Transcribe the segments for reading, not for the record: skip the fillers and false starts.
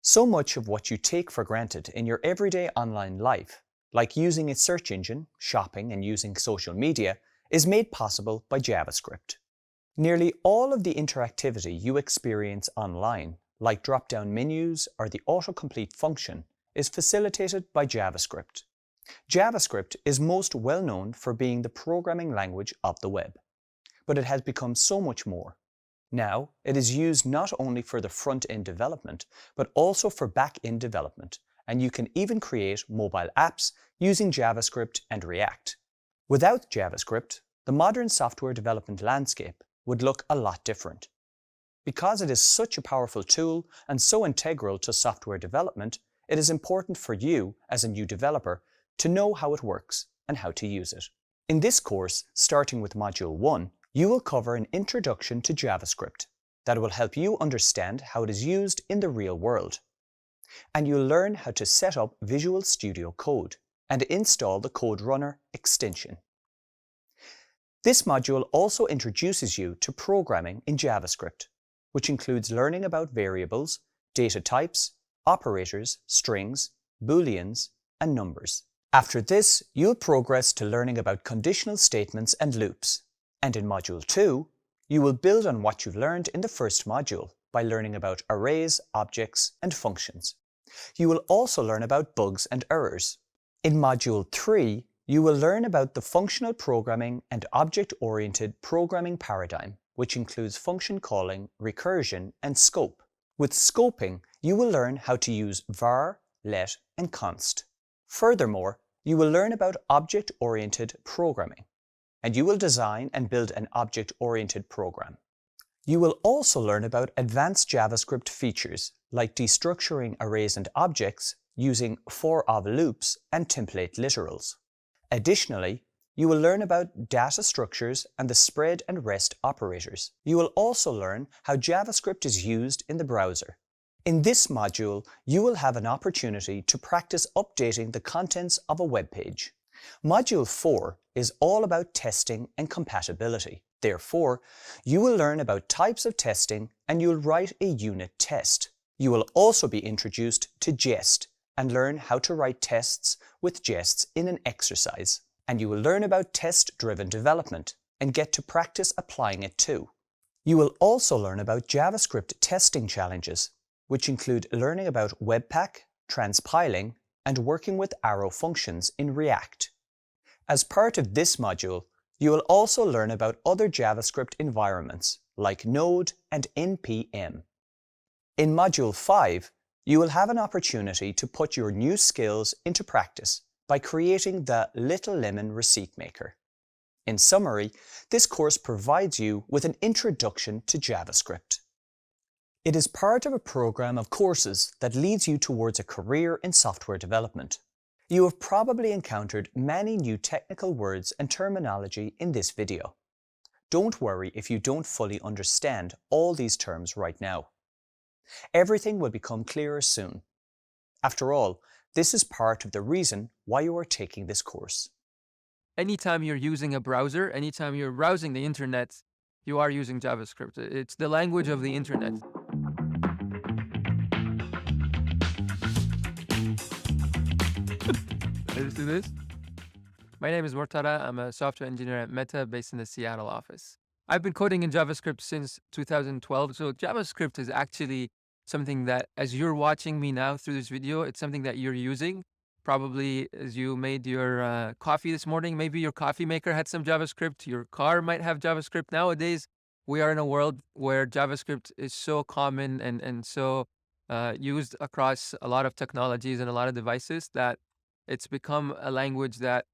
So much of what you take for granted in your everyday online life, like using a search engine, shopping, and using social media, is made possible by JavaScript. Nearly all of the interactivity you experience online, like drop-down menus or the autocomplete function, is facilitated by JavaScript. JavaScript is most well known for being the programming language of the web, but it has become so much more. Now, it is used not only for the front-end development, but also for back-end development, and you can even create mobile apps using JavaScript and React. Without JavaScript, the modern software development landscape would look a lot different. Because it is such a powerful tool and so integral to software development, it is important for you, as a new developer, to know how it works and how to use it. In this course, starting with Module 1, you will cover an introduction to JavaScript that will help you understand how it is used in the real world. And you'll learn how to set up Visual Studio Code and install the Code Runner extension. This module also introduces you to programming in JavaScript, which includes learning about variables, data types, operators, strings, booleans, and numbers. After this, you'll progress to learning about conditional statements and loops. And in Module 2, you will build on what you've learned in the first module by learning about arrays, objects, and functions. You will also learn about bugs and errors. In Module 3, you will learn about the functional programming and object-oriented programming paradigm, which includes function calling, recursion, and scope. With scoping, you will learn how to use var, let, and const. Furthermore, you will learn about object-oriented programming, and you will design and build an object-oriented program. You will also learn about advanced JavaScript features like destructuring arrays and objects using for-of loops and template literals. Additionally, you will learn about data structures and the spread and rest operators. You will also learn how JavaScript is used in the browser. In this module, you will have an opportunity to practice updating the contents of a web page. Module 4 is all about testing and compatibility. Therefore, you will learn about types of testing and you'll write a unit test. You will also be introduced to Jest and learn how to write tests with Jests in an exercise. And you will learn about test-driven development and get to practice applying it too. You will also learn about JavaScript testing challenges, which include learning about Webpack, transpiling, and working with arrow functions in React. As part of this module, you will also learn about other JavaScript environments like Node and NPM. In Module 5, you will have an opportunity to put your new skills into practice by creating the Little Lemon receipt maker. In summary, this course provides you with an introduction to JavaScript. It is part of a program of courses that leads you towards a career in software development. You have probably encountered many new technical words and terminology in this video. Don't worry if you don't fully understand all these terms right now. Everything will become clearer soon. After all, this is part of the reason why you are taking this course. Anytime you're using a browser, anytime you're browsing the internet, you are using JavaScript. It's the language of the internet. Let's do this. My name is Mortada. I'm a software engineer at Meta based in the Seattle office. I've been coding in JavaScript since 2012. So JavaScript is actually something that, as you're watching me now through this video, it's something that you're using. Probably as you made your coffee this morning, maybe your coffee maker had some JavaScript. Your car might have JavaScript. Nowadays, we are in a world where JavaScript is so common and so used across a lot of technologies and a lot of devices that it's become a language that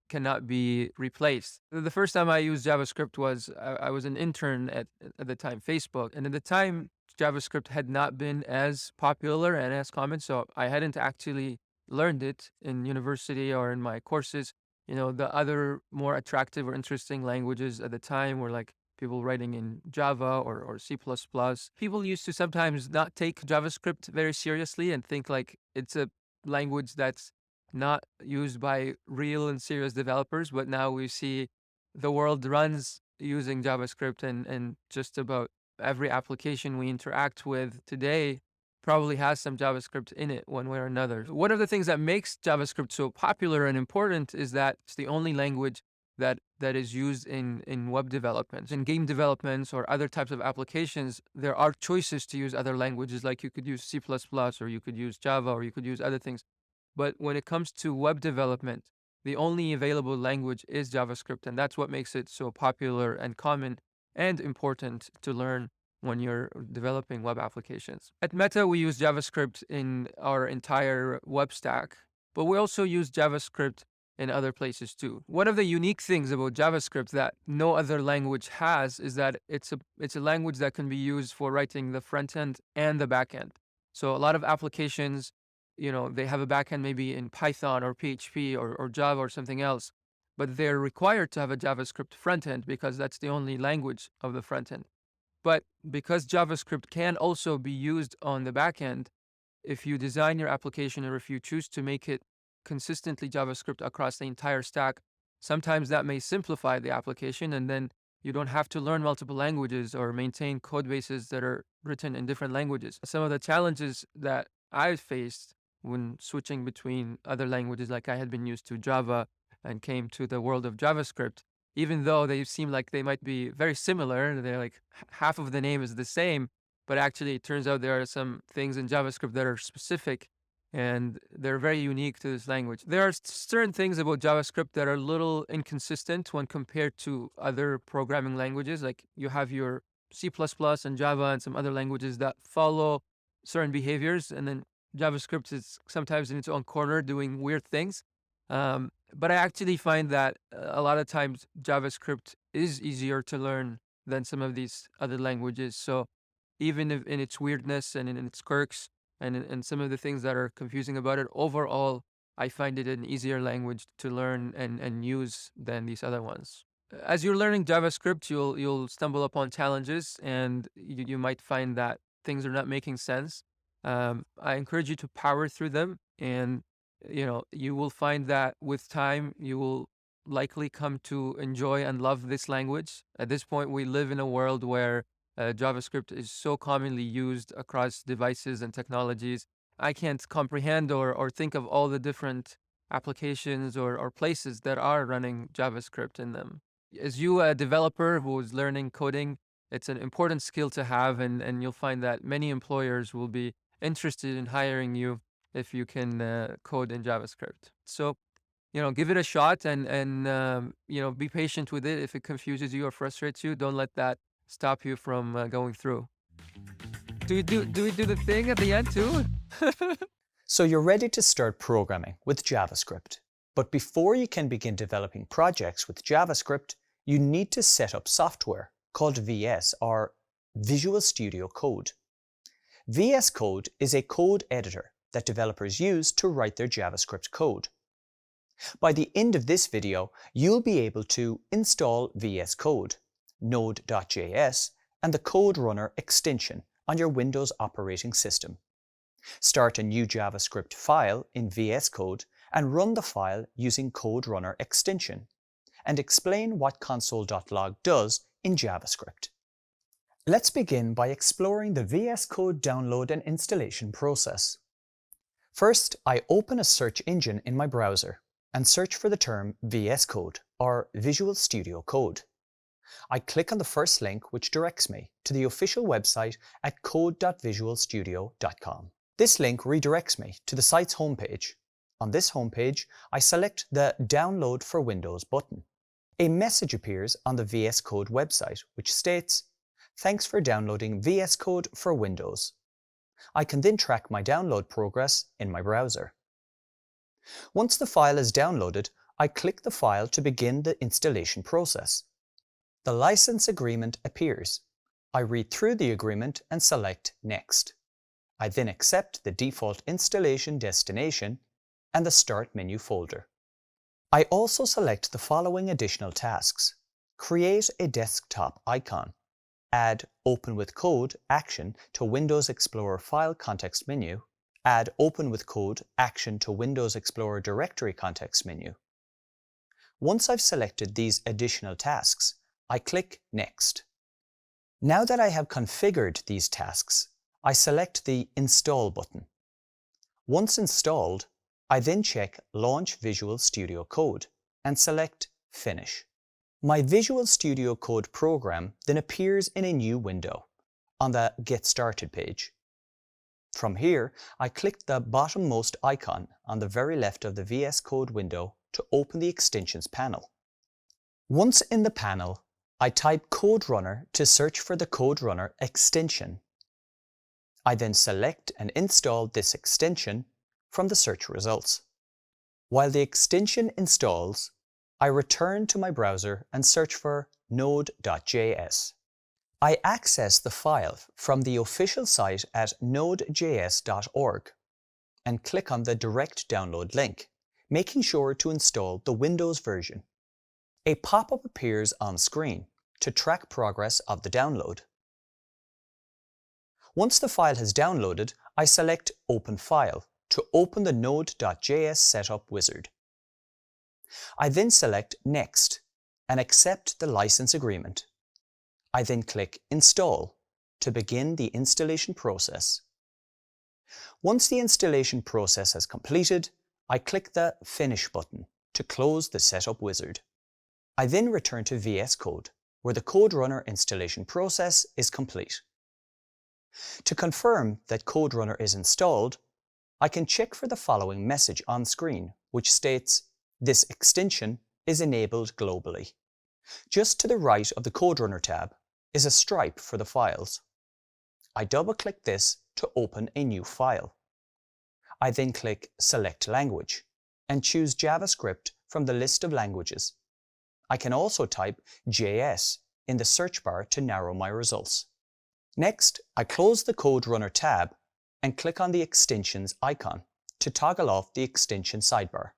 cannot be replaced. The first time I used JavaScript was I was an intern at the time, Facebook. And at the time, JavaScript had not been as popular and as common. So I hadn't actually learned it in university or in my courses. You know, the other more attractive or interesting languages at the time were like people writing in Java or C++. People used to sometimes not take JavaScript very seriously and think like it's a language that's not used by real and serious developers, but now we see the world runs using JavaScript and just about every application we interact with today probably has some JavaScript in it one way or another. One of the things that makes JavaScript so popular and important is that it's the only language that is used in web development. In game developments or other types of applications, there are choices to use other languages, like you could use C++ or you could use Java or you could use other things. But when it comes to web development, the only available language is JavaScript, and that's what makes it so popular and common and important to learn when you're developing web applications. At Meta, we use JavaScript in our entire web stack, but we also use JavaScript in other places too. One of the unique things about JavaScript that no other language has is that it's a language that can be used for writing the front end and the back end. So a lot of applications, they have a backend maybe in Python or PHP or Java or something else, but they're required to have a JavaScript front end because that's the only language of the front end. But because JavaScript can also be used on the back end, if you design your application or if you choose to make it consistently JavaScript across the entire stack, sometimes that may simplify the application, and then you don't have to learn multiple languages or maintain code bases that are written in different languages. Some of the challenges that I faced when switching between other languages, like I had been used to Java and came to the world of JavaScript, even though they seem like they might be very similar, they're like half of the name is the same, but actually it turns out there are some things in JavaScript that are specific and they're very unique to this language. There are certain things about JavaScript that are a little inconsistent when compared to other programming languages. Like you have your C++ and Java and some other languages that follow certain behaviors, and then JavaScript is sometimes in its own corner doing weird things. But I actually find that a lot of times JavaScript is easier to learn than some of these other languages. So even if in its weirdness and in its quirks and some of the things that are confusing about it, overall, I find it an easier language to learn and use than these other ones. As you're learning JavaScript, you'll stumble upon challenges, and you might find that things are not making sense. I encourage you to power through them, and you will find that with time, you will likely come to enjoy and love this language. At this point, we live in a world where JavaScript is so commonly used across devices and technologies. I can't comprehend or think of all the different applications or places that are running JavaScript in them. As you, a developer who is learning coding, it's an important skill to have, and you'll find that many employers will be interested in hiring you if you can code in JavaScript. So, give it a shot and be patient with it. If it confuses you or frustrates you, don't let that stop you from going through. Do we do the thing at the end too? So you're ready to start programming with JavaScript. But before you can begin developing projects with JavaScript, you need to set up software called VS, or Visual Studio Code. VS Code is a code editor that developers use to write their JavaScript code. By the end of this video, you'll be able to install VS Code, Node.js, and the Code Runner extension on your Windows operating system. Start a new JavaScript file in VS Code and run the file using Code Runner extension, and explain what console.log does in JavaScript. Let's begin by exploring the VS Code download and installation process. First, I open a search engine in my browser and search for the term VS Code, or Visual Studio Code. I click on the first link, which directs me to the official website at code.visualstudio.com. This link redirects me to the site's homepage. On this homepage, I select the Download for Windows button. A message appears on the VS Code website which states, "Thanks for downloading VS Code for Windows." I can then track my download progress in my browser. Once the file is downloaded, I click the file to begin the installation process. The license agreement appears. I read through the agreement and select Next. I then accept the default installation destination and the Start menu folder. I also select the following additional tasks: create a desktop icon, add Open with Code action to Windows Explorer file context menu, add Open with Code action to Windows Explorer directory context menu. Once I've selected these additional tasks, I click Next. Now that I have configured these tasks, I select the Install button. Once installed, I then check Launch Visual Studio Code and select Finish. My Visual Studio Code program then appears in a new window on the Get Started page. From here, I click the bottommost icon on the very left of the VS Code window to open the Extensions panel. Once in the panel, I type Code Runner to search for the Code Runner extension. I then select and install this extension from the search results. While the extension installs, I return to my browser and search for node.js. I access the file from the official site at nodejs.org and click on the direct download link, making sure to install the Windows version. A pop-up appears on screen to track progress of the download. Once the file has downloaded, I select Open File to open the node.js setup wizard. I then select Next and accept the license agreement. I then click Install to begin the installation process. Once the installation process has completed, I click the Finish button to close the setup wizard. I then return to VS Code, where the Code Runner installation process is complete. To confirm that Code Runner is installed, I can check for the following message on screen, which states, "This extension is enabled globally." Just to the right of the Code Runner tab is a stripe for the files. I double-click this to open a new file. I then click Select Language and choose JavaScript from the list of languages. I can also type JS in the search bar to narrow my results. Next, I close the Code Runner tab and click on the Extensions icon to toggle off the extension sidebar.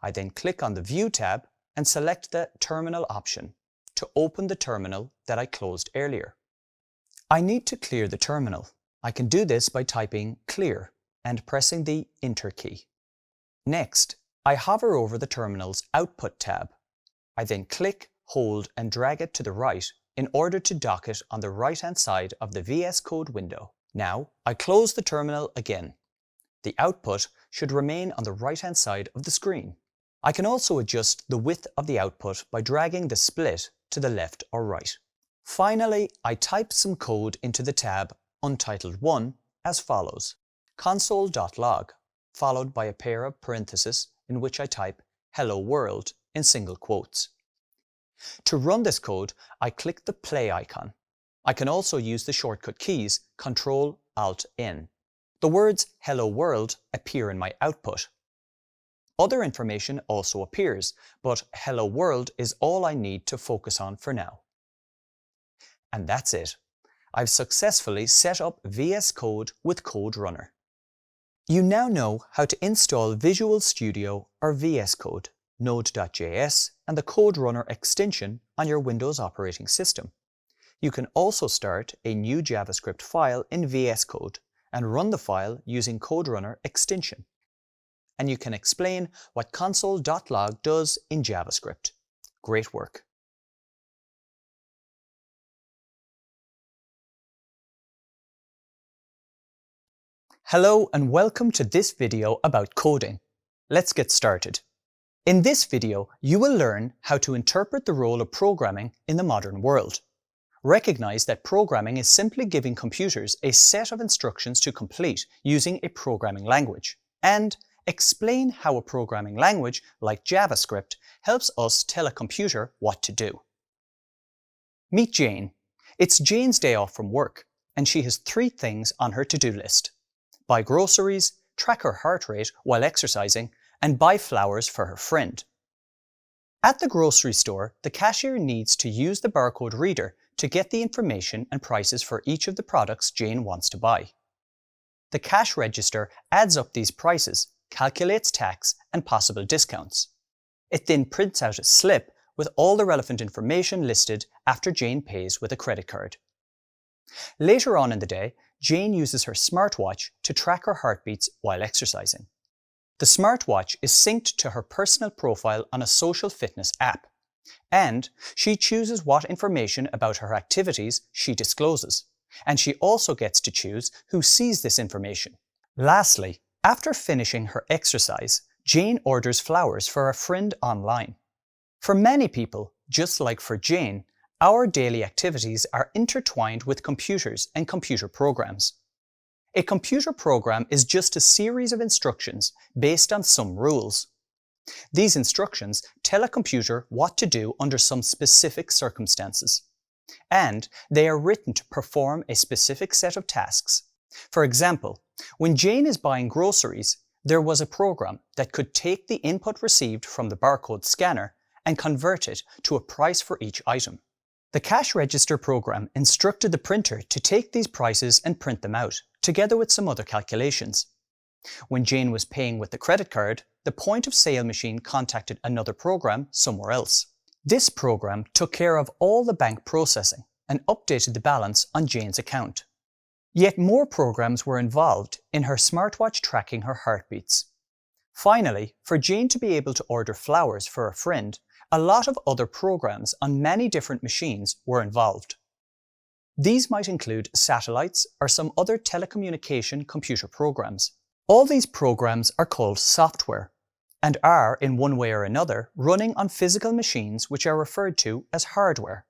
I then click on the View tab and select the Terminal option to open the terminal that I closed earlier. I need to clear the terminal. I can do this by typing Clear and pressing the Enter key. Next, I hover over the terminal's Output tab. I then click, hold, and drag it to the right in order to dock it on the right-hand side of the VS Code window. Now, I close the terminal again. The output should remain on the right-hand side of the screen. I can also adjust the width of the output by dragging the split to the left or right. Finally, I type some code into the tab Untitled1 as follows: console.log, followed by a pair of parentheses in which I type Hello World in single quotes. To run this code, I click the play icon. I can also use the shortcut keys Ctrl-Alt-N. The words Hello World appear in my output. Other information also appears, but Hello World is all I need to focus on for now. And that's it. I've successfully set up VS Code with Code Runner. You now know how to install Visual Studio or VS Code, Node.js, and the Code Runner extension on your Windows operating system. You can also start a new JavaScript file in VS Code and run the file using Code Runner extension. And you can explain what console.log does in JavaScript. Great work! Hello and welcome to this video about coding. Let's get started. In this video, you will learn how to interpret the role of programming in the modern world. Recognize that programming is simply giving computers a set of instructions to complete using a programming language, and explain how a programming language like JavaScript helps us tell a computer what to do. Meet Jane. It's Jane's day off from work, and she has 3 things on her to-do list: buy groceries, track her heart rate while exercising, and buy flowers for her friend. At the grocery store, the cashier needs to use the barcode reader to get the information and prices for each of the products Jane wants to buy. The cash register adds up these prices, calculates tax and possible discounts. It then prints out a slip with all the relevant information listed after Jane pays with a credit card. Later on in the day, Jane uses her smartwatch to track her heartbeats while exercising. The smartwatch is synced to her personal profile on a social fitness app, and she chooses what information about her activities she discloses, and she also gets to choose who sees this information. Lastly, after finishing her exercise, Jane orders flowers for a friend online. For many people, just like for Jane, our daily activities are intertwined with computers and computer programs. A computer program is just a series of instructions based on some rules. These instructions tell a computer what to do under some specific circumstances, and they are written to perform a specific set of tasks. For example, when Jane is buying groceries, there was a program that could take the input received from the barcode scanner and convert it to a price for each item. The cash register program instructed the printer to take these prices and print them out, together with some other calculations. When Jane was paying with the credit card, the point of sale machine contacted another program somewhere else. This program took care of all the bank processing and updated the balance on Jane's account. Yet more programs were involved in her smartwatch tracking her heartbeats. Finally, for Jane to be able to order flowers for a friend, a lot of other programs on many different machines were involved. These might include satellites or some other telecommunication computer programs. All these programs are called software and are, in one way or another, running on physical machines which are referred to as hardware.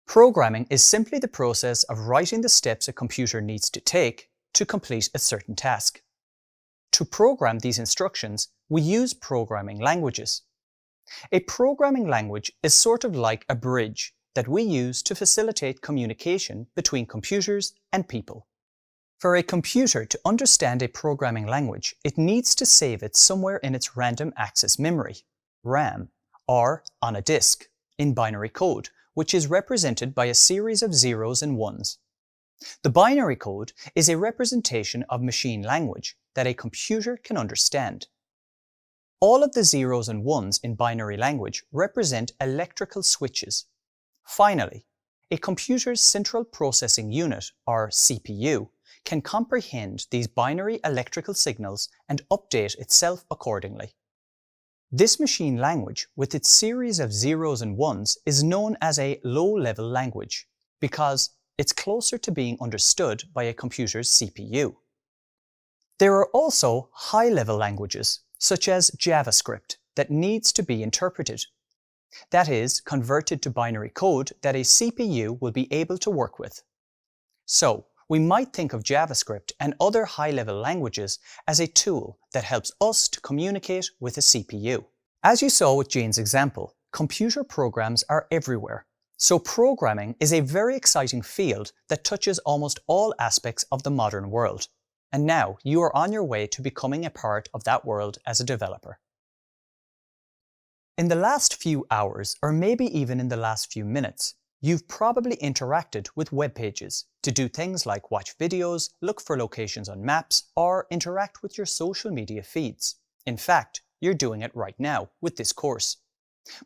Programming is simply the process of writing the steps a computer needs to take to complete a certain task. To program these instructions, we use programming languages. A programming language is sort of like a bridge that we use to facilitate communication between computers and people. For a computer to understand a programming language, it needs to save it somewhere in its random access memory, RAM, or on a disk, in binary code, which is represented by a series of zeros and ones. The binary code is a representation of machine language that a computer can understand. All of the zeros and ones in binary language represent electrical switches. Finally, a computer's central processing unit, or CPU, can comprehend these binary electrical signals and update itself accordingly. This machine language, with its series of zeros and ones, is known as a low-level language because it's closer to being understood by a computer's CPU. There are also high-level languages, such as JavaScript, that needs to be interpreted. That is, converted to binary code that a CPU will be able to work with. So, we might think of JavaScript and other high-level languages as a tool that helps us to communicate with a CPU. As you saw with Jane's example, computer programs are everywhere. So programming is a very exciting field that touches almost all aspects of the modern world. And now you are on your way to becoming a part of that world as a developer. In the last few hours, or maybe even in the last few minutes, you've probably interacted with web pages to do things like watch videos, look for locations on maps, or interact with your social media feeds. In fact, you're doing it right now with this course.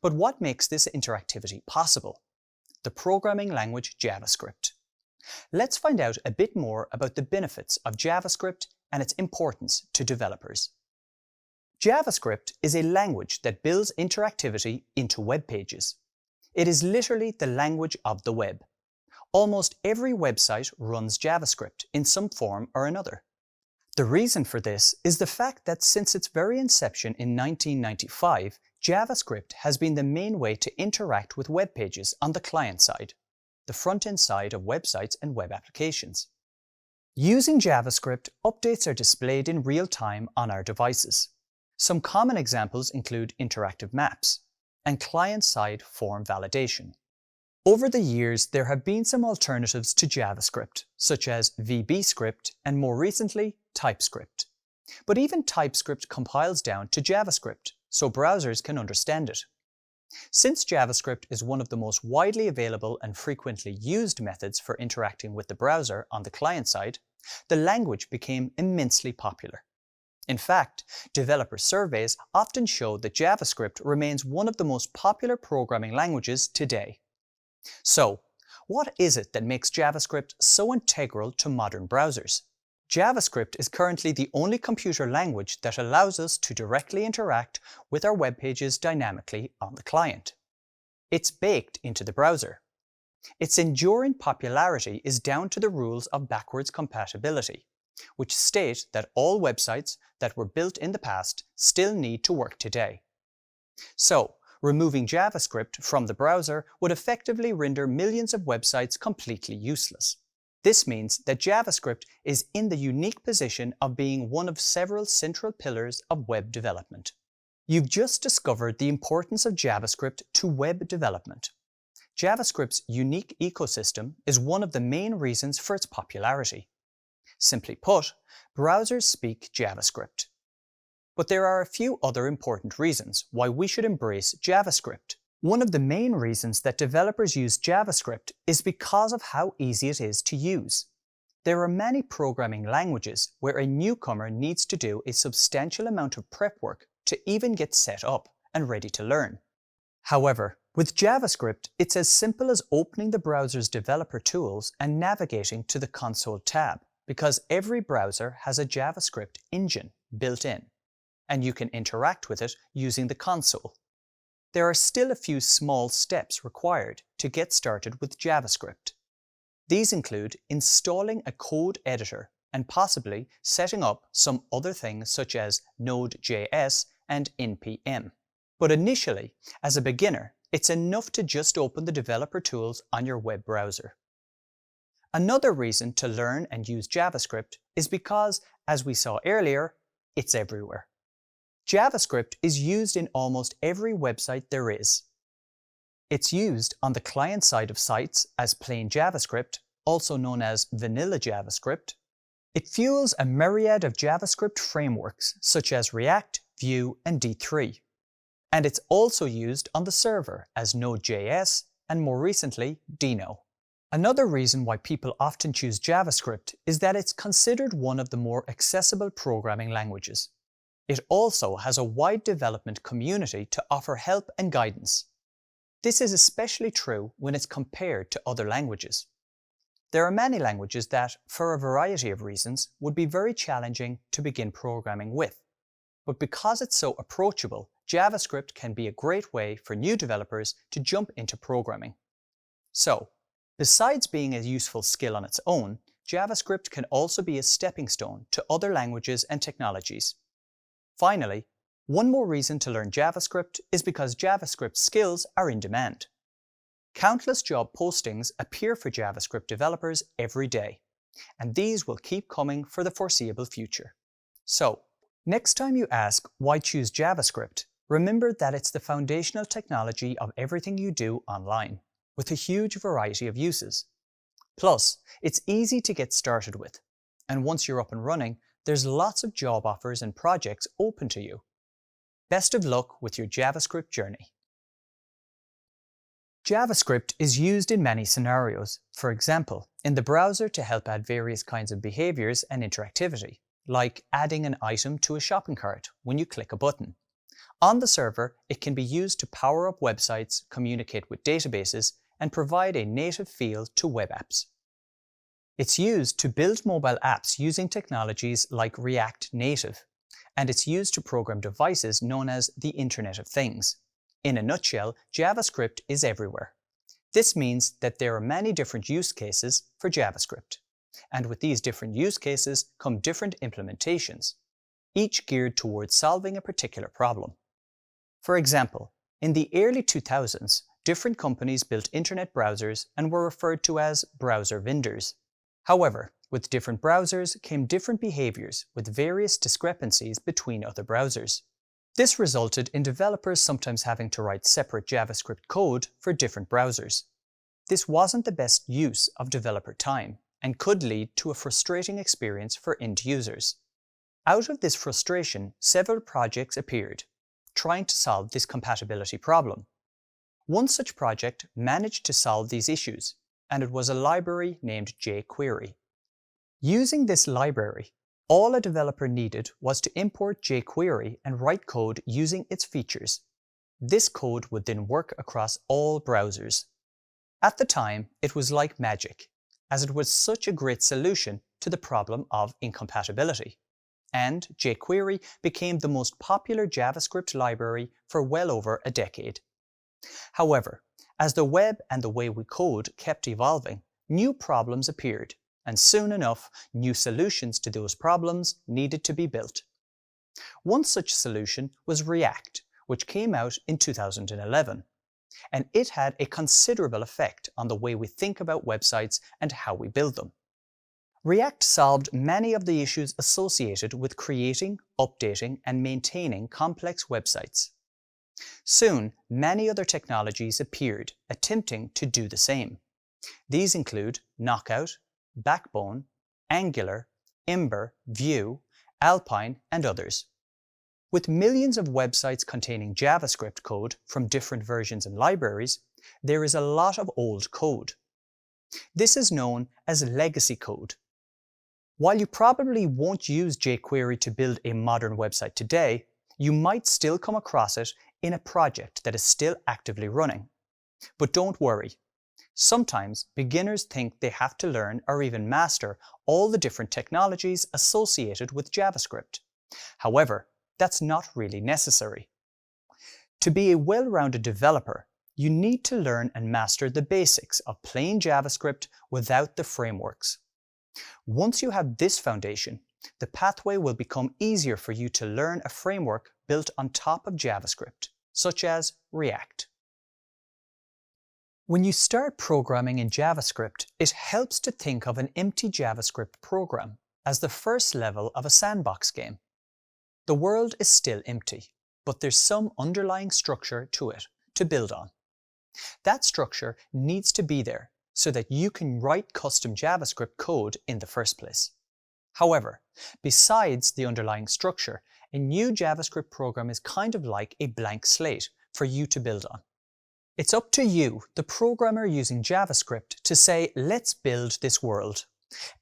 But what makes this interactivity possible? The programming language JavaScript. Let's find out a bit more about the benefits of JavaScript and its importance to developers. JavaScript is a language that builds interactivity into web pages. It is literally the language of the web. Almost every website runs JavaScript in some form or another. The reason for this is the fact that since its very inception in 1995, JavaScript has been the main way to interact with web pages on the client side, the front-end side of websites and web applications. Using JavaScript, updates are displayed in real time on our devices. Some common examples include interactive maps and client-side form validation. Over the years, there have been some alternatives to JavaScript, such as VBScript and more recently, TypeScript. But even TypeScript compiles down to JavaScript, so browsers can understand it. Since JavaScript is one of the most widely available and frequently used methods for interacting with the browser on the client side, the language became immensely popular. In fact, developer surveys often show that JavaScript remains one of the most popular programming languages today. So, what is it that makes JavaScript so integral to modern browsers? JavaScript is currently the only computer language that allows us to directly interact with our web pages dynamically on the client. It's baked into the browser. Its enduring popularity is down to the rules of backwards compatibility, which state that all websites that were built in the past still need to work today. So, removing JavaScript from the browser would effectively render millions of websites completely useless. This means that JavaScript is in the unique position of being one of several central pillars of web development. You've just discovered the importance of JavaScript to web development. JavaScript's unique ecosystem is one of the main reasons for its popularity. Simply put, browsers speak JavaScript. But there are a few other important reasons why we should embrace JavaScript. One of the main reasons that developers use JavaScript is because of how easy it is to use. There are many programming languages where a newcomer needs to do a substantial amount of prep work to even get set up and ready to learn. However, with JavaScript, it's as simple as opening the browser's developer tools and navigating to the console tab, because every browser has a JavaScript engine built in, and you can interact with it using the console. There are still a few small steps required to get started with JavaScript. These include installing a code editor and possibly setting up some other things such as Node.js and npm. But initially, as a beginner, it's enough to just open the developer tools on your web browser. Another reason to learn and use JavaScript is because, as we saw earlier, it's everywhere. JavaScript is used in almost every website there is. It's used on the client side of sites as plain JavaScript, also known as vanilla JavaScript. It fuels a myriad of JavaScript frameworks such as React, Vue, and D3. And it's also used on the server as Node.js and more recently, Deno. Another reason why people often choose JavaScript is that it's considered one of the more accessible programming languages. It also has a wide development community to offer help and guidance. This is especially true when it's compared to other languages. There are many languages that, for a variety of reasons, would be very challenging to begin programming with. But because it's so approachable, JavaScript can be a great way for new developers to jump into programming. So, besides being a useful skill on its own, JavaScript can also be a stepping stone to other languages and technologies. Finally, one more reason to learn JavaScript is because JavaScript skills are in demand. Countless job postings appear for JavaScript developers every day, and these will keep coming for the foreseeable future. So, next time you ask why choose JavaScript, remember that it's the foundational technology of everything you do online, with a huge variety of uses. Plus, it's easy to get started with, and once you're up and running, there's lots of job offers and projects open to you. Best of luck with your JavaScript journey. JavaScript is used in many scenarios, for example, in the browser to help add various kinds of behaviors and interactivity, like adding an item to a shopping cart when you click a button. On the server, it can be used to power up websites, communicate with databases, and provide a native feel to web apps. It's used to build mobile apps using technologies like React Native, and it's used to program devices known as the Internet of Things. In a nutshell, JavaScript is everywhere. This means that there are many different use cases for JavaScript, and with these different use cases come different implementations, each geared towards solving a particular problem. For example, in the early 2000s, different companies built internet browsers and were referred to as browser vendors. However, with different browsers came different behaviors with various discrepancies between other browsers. This resulted in developers sometimes having to write separate JavaScript code for different browsers. This wasn't the best use of developer time and could lead to a frustrating experience for end users. Out of this frustration, several projects appeared, trying to solve this compatibility problem. One such project managed to solve these issues, and it was a library named jQuery. Using this library, all a developer needed was to import jQuery and write code using its features. This code would then work across all browsers. At the time, it was like magic, as it was such a great solution to the problem of incompatibility. And jQuery became the most popular JavaScript library for well over a decade. However, As the web and the way we code kept evolving, new problems appeared, and soon enough, new solutions to those problems needed to be built. One such solution was React, which came out in 2011, and it had a considerable effect on the way we think about websites and how we build them. React solved many of the issues associated with creating, updating, and maintaining complex websites. Soon, many other technologies appeared, attempting to do the same. These include Knockout, Backbone, Angular, Ember, Vue, Alpine, and others. With millions of websites containing JavaScript code from different versions and libraries, there is a lot of old code. This is known as legacy code. While you probably won't use jQuery to build a modern website today, you might still come across it in a project that is still actively running. But don't worry. Sometimes beginners think they have to learn or even master all the different technologies associated with JavaScript. However, that's not really necessary. To be a well-rounded developer, you need to learn and master the basics of plain JavaScript without the frameworks. Once you have this foundation, the pathway will become easier for you to learn a framework built on top of JavaScript, such as React. When you start programming in JavaScript, it helps to think of an empty JavaScript program as the first level of a sandbox game. The world is still empty, but there's some underlying structure to it to build on. That structure needs to be there so that you can write custom JavaScript code in the first place. However, besides the underlying structure, a new JavaScript program is kind of like a blank slate for you to build on. It's up to you, the programmer using JavaScript, to say, let's build this world.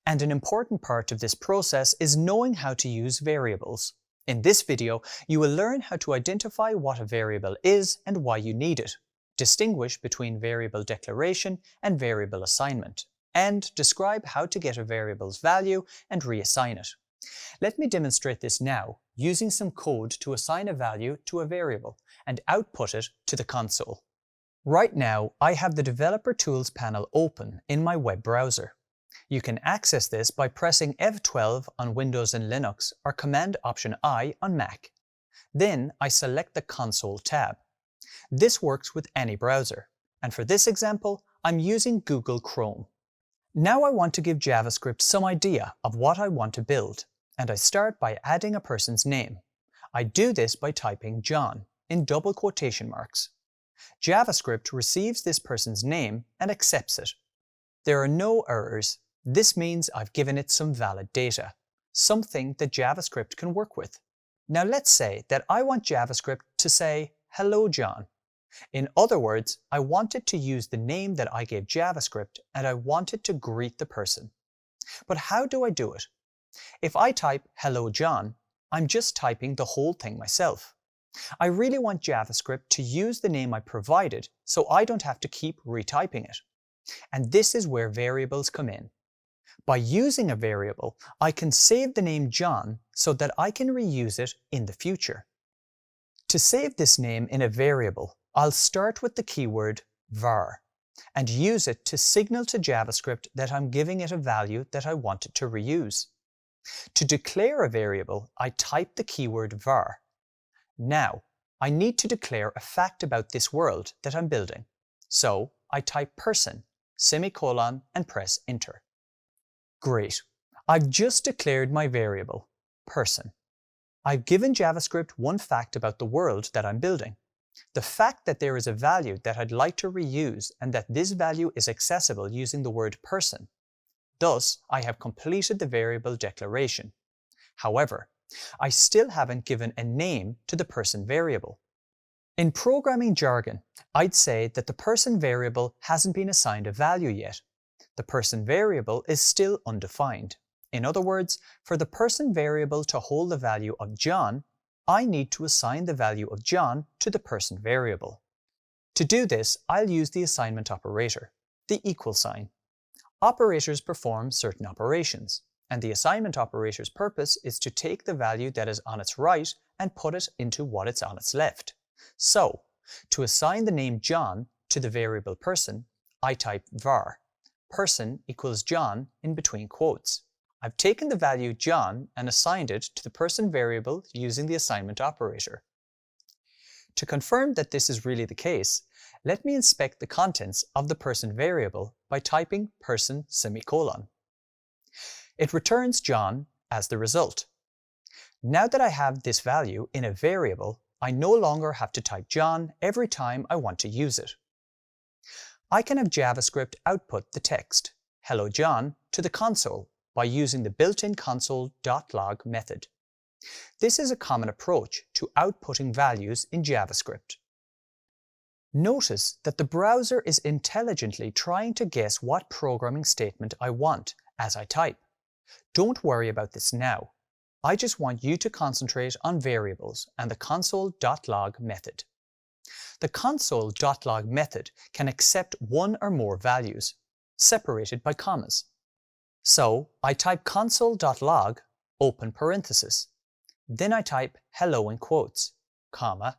And an important part of this process is knowing how to use variables. In this video, you will learn how to identify what a variable is and why you need it, distinguish between variable declaration and variable assignment, and describe how to get a variable's value and reassign it. Let me demonstrate this now, using some code to assign a value to a variable and output it to the console. Right now, I have the Developer Tools panel open in my web browser. You can access this by pressing F12 on Windows and Linux or Command-Option-I on Mac. Then I select the Console tab. This works with any browser, and for this example, I'm using Google Chrome. Now I want to give JavaScript some idea of what I want to build, and I start by adding a person's name. I do this by typing John in double quotation marks. JavaScript receives this person's name and accepts it. There are no errors. This means I've given it some valid data, something that JavaScript can work with. Now let's say that I want JavaScript to say, "Hello, John." In other words, I want it to use the name that I gave JavaScript and I want it to greet the person. But how do I do it? If I type "Hello, John," I'm just typing the whole thing myself. I really want JavaScript to use the name I provided so I don't have to keep retyping it. And this is where variables come in. By using a variable, I can save the name John so that I can reuse it in the future. To save this name in a variable, I'll start with the keyword var and use it to signal to JavaScript that I'm giving it a value that I want it to reuse. To declare a variable, I type the keyword var. Now, I need to declare a fact about this world that I'm building. So I type person, semicolon, and press enter. Great. I've just declared my variable, person. I've given JavaScript one fact about the world that I'm building. The fact that there is a value that I'd like to reuse and that this value is accessible using the word person. Thus, I have completed the variable declaration. However, I still haven't given a name to the person variable. In programming jargon, I'd say that the person variable hasn't been assigned a value yet. The person variable is still undefined. In other words, for the person variable to hold the value of John, I need to assign the value of John to the person variable. To do this, I'll use the assignment operator, the equal sign. Operators perform certain operations, and the assignment operator's purpose is to take the value that is on its right and put it into what is on its left. So, to assign the name John, to the variable person, I type var. Person equals John in between quotes. I've taken the value John and assigned it to the person variable using the assignment operator. To confirm that this is really the case, let me inspect the contents of the person variable by typing person semicolon. It returns John as the result. Now that I have this value in a variable, I no longer have to type John every time I want to use it. I can have JavaScript output the text, "Hello John," to the console by using the built-in console.log method. This is a common approach to outputting values in JavaScript. Notice that the browser is intelligently trying to guess what programming statement I want as I type. Don't worry about this now. I just want you to concentrate on variables and the console.log method. The console.log method can accept one or more values, separated by commas. So I type console.log, open parenthesis. Then I type hello in quotes, comma,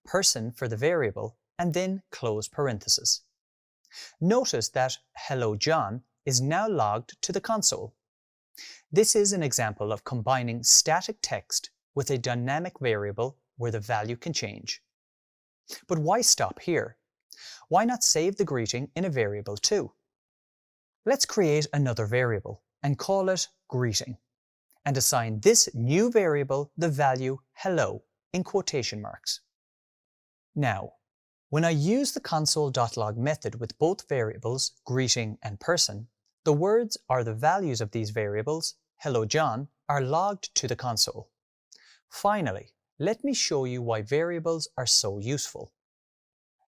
person for the variable, and then close parenthesis. Notice that hello John is now logged to the console. This is an example of combining static text with a dynamic variable where the value can change. But why stop here? Why not save the greeting in a variable too? Let's create another variable and call it greeting, and assign this new variable the value hello in quotation marks. Now, when I use the console.log method with both variables, greeting and person, the words or the values of these variables, hello John, are logged to the console. Finally, let me show you why variables are so useful.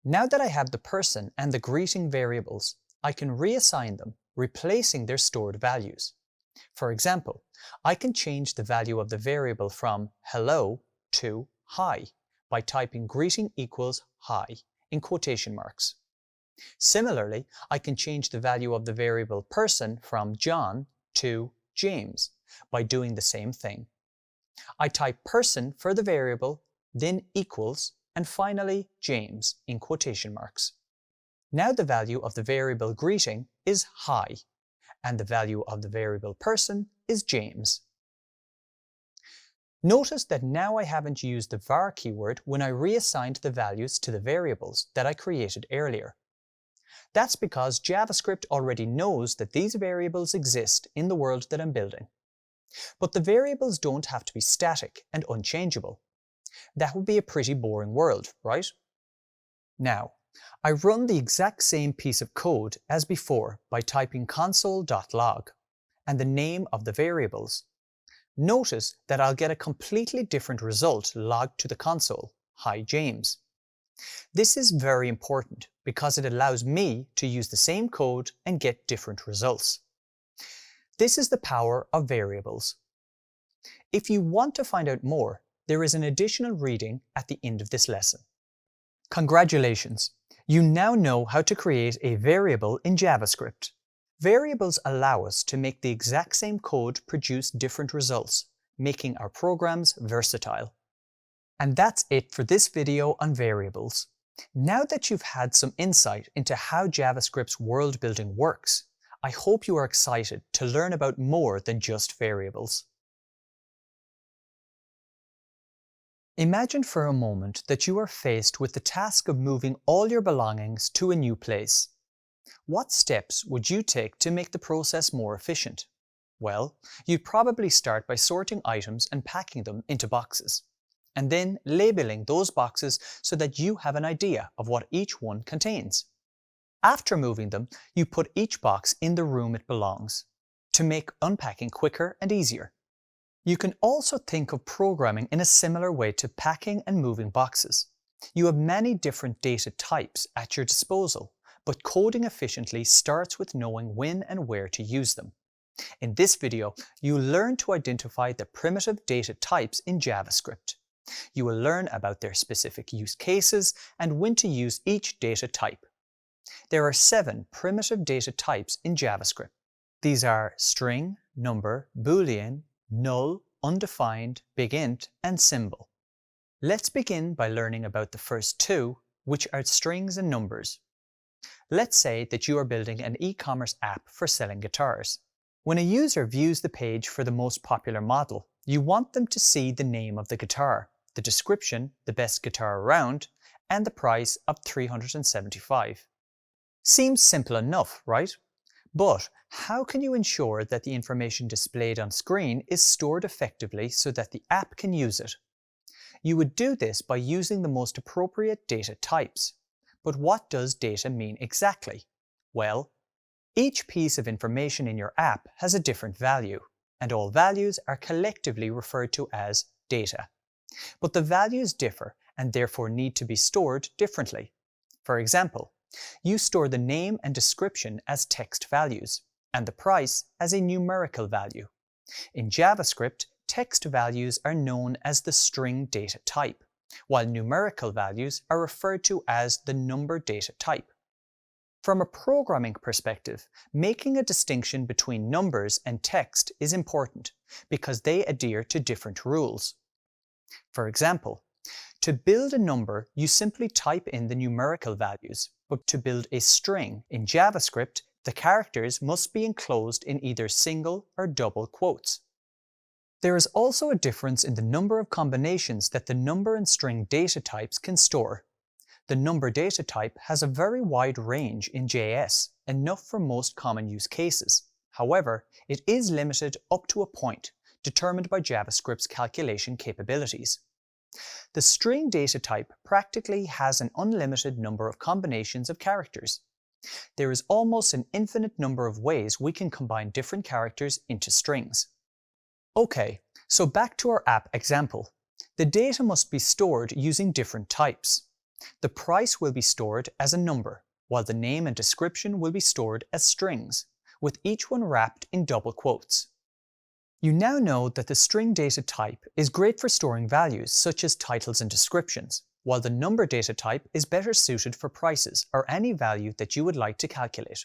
Now that I have the person and the greeting variables, I can reassign them, replacing their stored values. For example, I can change the value of the variable from hello to hi by typing greeting equals hi in quotation marks. Similarly, I can change the value of the variable person from John to James by doing the same thing. I type person for the variable, then equals, and finally James in quotation marks. Now the value of the variable greeting is hi, and the value of the variable person is James. Notice that now I haven't used the var keyword when I reassigned the values to the variables that I created earlier. That's because JavaScript already knows that these variables exist in the world that I'm building. But the variables don't have to be static and unchangeable. That would be a pretty boring world, right? Now, I run the exact same piece of code as before by typing console.log and the name of the variables. Notice that I'll get a completely different result logged to the console, hi James. This is very important because it allows me to use the same code and get different results. This is the power of variables. If you want to find out more, there is an additional reading at the end of this lesson. Congratulations! You now know how to create a variable in JavaScript. Variables allow us to make the exact same code produce different results, making our programs versatile. And that's it for this video on variables. Now that you've had some insight into how JavaScript's world building works, I hope you are excited to learn about more than just variables. Imagine for a moment that you are faced with the task of moving all your belongings to a new place. What steps would you take to make the process more efficient? Well, you'd probably start by sorting items and packing them into boxes, and then labeling those boxes so that you have an idea of what each one contains. After moving them, you put each box in the room it belongs, to make unpacking quicker and easier. You can also think of programming in a similar way to packing and moving boxes. You have many different data types at your disposal, but coding efficiently starts with knowing when and where to use them. In this video, you'll learn to identify the primitive data types in JavaScript. You will learn about their specific use cases and when to use each data type. There are 7 primitive data types in JavaScript. These are string, number, Boolean, null, undefined, big int, and symbol. Let's begin by learning about the first 2, which are strings and numbers. Let's say that you are building an e-commerce app for selling guitars. When a user views the page for the most popular model, you want them to see the name of the guitar, the description, the best guitar around, and the price of $375. Seems simple enough, right? But how can you ensure that the information displayed on screen is stored effectively so that the app can use it? You would do this by using the most appropriate data types. But what does data mean exactly? Well, each piece of information in your app has a different value, and all values are collectively referred to as data. But the values differ and therefore need to be stored differently. For example, you store the name and description as text values, and the price as a numerical value. In JavaScript, text values are known as the string data type, while numerical values are referred to as the number data type. From a programming perspective, making a distinction between numbers and text is important because they adhere to different rules. For example, to build a number, you simply type in the numerical values, but to build a string in JavaScript, the characters must be enclosed in either single or double quotes. There is also a difference in the number of combinations that the number and string data types can store. The number data type has a very wide range in JS, enough for most common use cases. However, it is limited up to a point, determined by JavaScript's calculation capabilities. The string data type practically has an unlimited number of combinations of characters. There is almost an infinite number of ways we can combine different characters into strings. Okay, so back to our app example. The data must be stored using different types. The price will be stored as a number, while the name and description will be stored as strings, with each one wrapped in double quotes. You now know that the string data type is great for storing values such as titles and descriptions, while the number data type is better suited for prices or any value that you would like to calculate.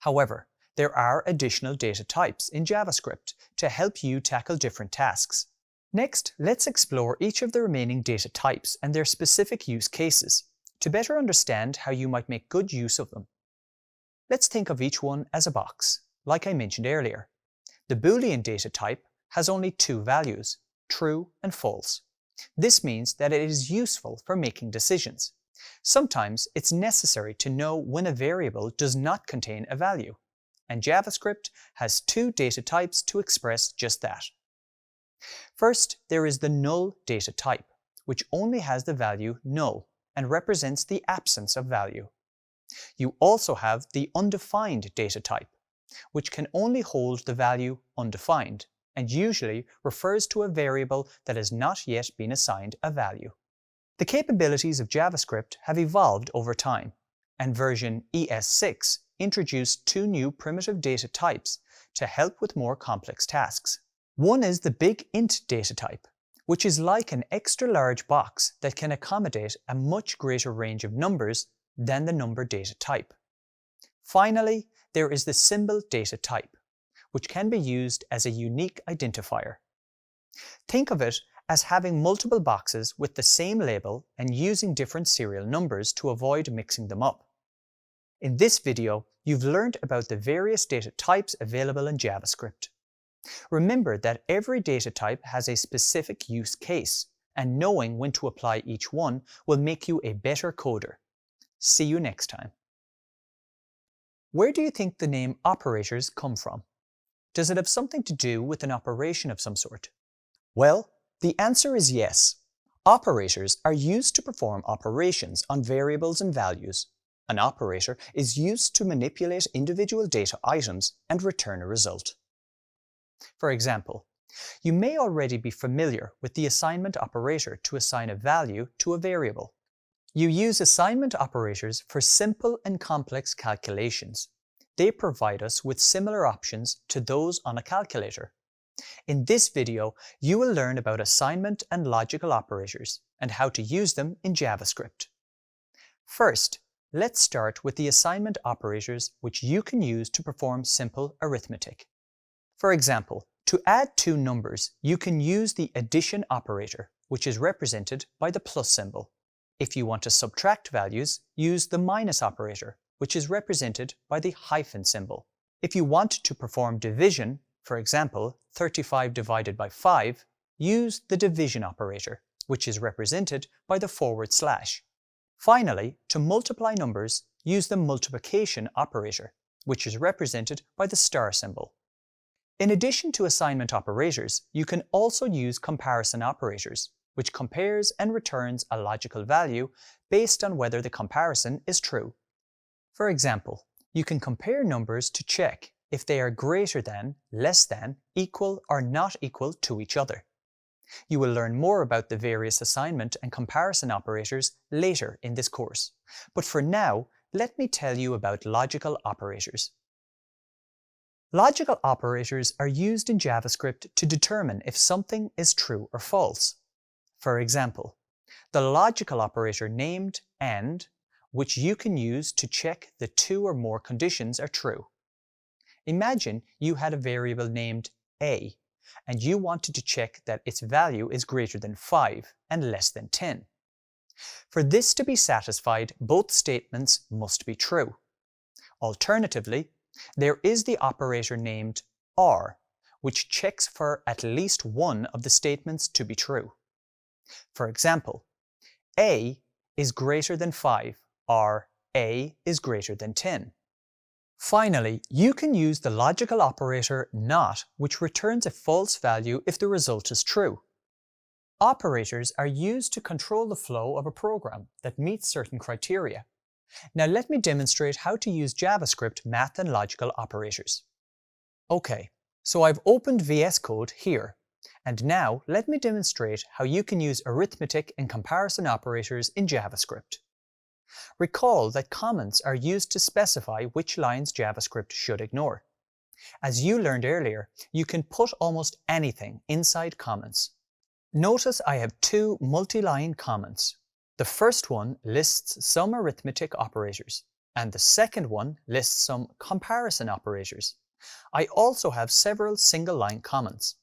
However, there are additional data types in JavaScript to help you tackle different tasks. Next, let's explore each of the remaining data types and their specific use cases to better understand how you might make good use of them. Let's think of each one as a box, like I mentioned earlier. The Boolean data type has only two values, true and false. This means that it is useful for making decisions. Sometimes it's necessary to know when a variable does not contain a value, and JavaScript has two data types to express just that. First, there is the null data type, which only has the value null and represents the absence of value. You also have the undefined data type, which can only hold the value undefined and usually refers to a variable that has not yet been assigned a value. The capabilities of JavaScript have evolved over time, and version ES6 introduced two new primitive data types to help with more complex tasks. One is the big int data type, which is like an extra large box that can accommodate a much greater range of numbers than the number data type. Finally, there is the symbol data type, which can be used as a unique identifier. Think of it as having multiple boxes with the same label and using different serial numbers to avoid mixing them up. In this video, you've learned about the various data types available in JavaScript. Remember that every data type has a specific use case, and knowing when to apply each one will make you a better coder. See you next time. Where do you think the name operators come from? Does it have something to do with an operation of some sort? Well, the answer is yes. Operators are used to perform operations on variables and values. An operator is used to manipulate individual data items and return a result. For example, you may already be familiar with the assignment operator to assign a value to a variable. You use assignment operators for simple and complex calculations. They provide us with similar options to those on a calculator. In this video, you will learn about assignment and logical operators and how to use them in JavaScript. First, let's start with the assignment operators which you can use to perform simple arithmetic. For example, to add two numbers, you can use the addition operator, which is represented by the plus symbol. If you want to subtract values, use the minus operator, which is represented by the hyphen symbol. If you want to perform division, for example, 35 divided by 5, use the division operator, which is represented by the /. Finally, to multiply numbers, use the multiplication operator, which is represented by the star symbol. In addition to assignment operators, you can also use comparison operators, which compares and returns a logical value based on whether the comparison is true. For example, you can compare numbers to check if they are greater than, less than, equal, or not equal to each other. You will learn more about the various assignment and comparison operators later in this course, but for now, let me tell you about logical operators. Logical operators are used in JavaScript to determine if something is true or false. For example, the logical operator named AND, which you can use to check the two or more conditions are true. Imagine you had a variable named a, and you wanted to check that its value is greater than 5 and less than 10. For this to be satisfied, both statements must be true. Alternatively, there is the operator named OR, which checks for at least one of the statements to be true. For example, a is greater than 5 or a is greater than 10. Finally, you can use the logical operator NOT, which returns a false value if the result is true. Operators are used to control the flow of a program that meets certain criteria. Now let me demonstrate how to use JavaScript math and logical operators. Okay, so I've opened VS Code here, and now let me demonstrate how you can use arithmetic and comparison operators in JavaScript. Recall that comments are used to specify which lines JavaScript should ignore. As you learned earlier, you can put almost anything inside comments. Notice I have two multi-line comments. The first one lists some arithmetic operators, and the second one lists some comparison operators. I also have several single-line comments.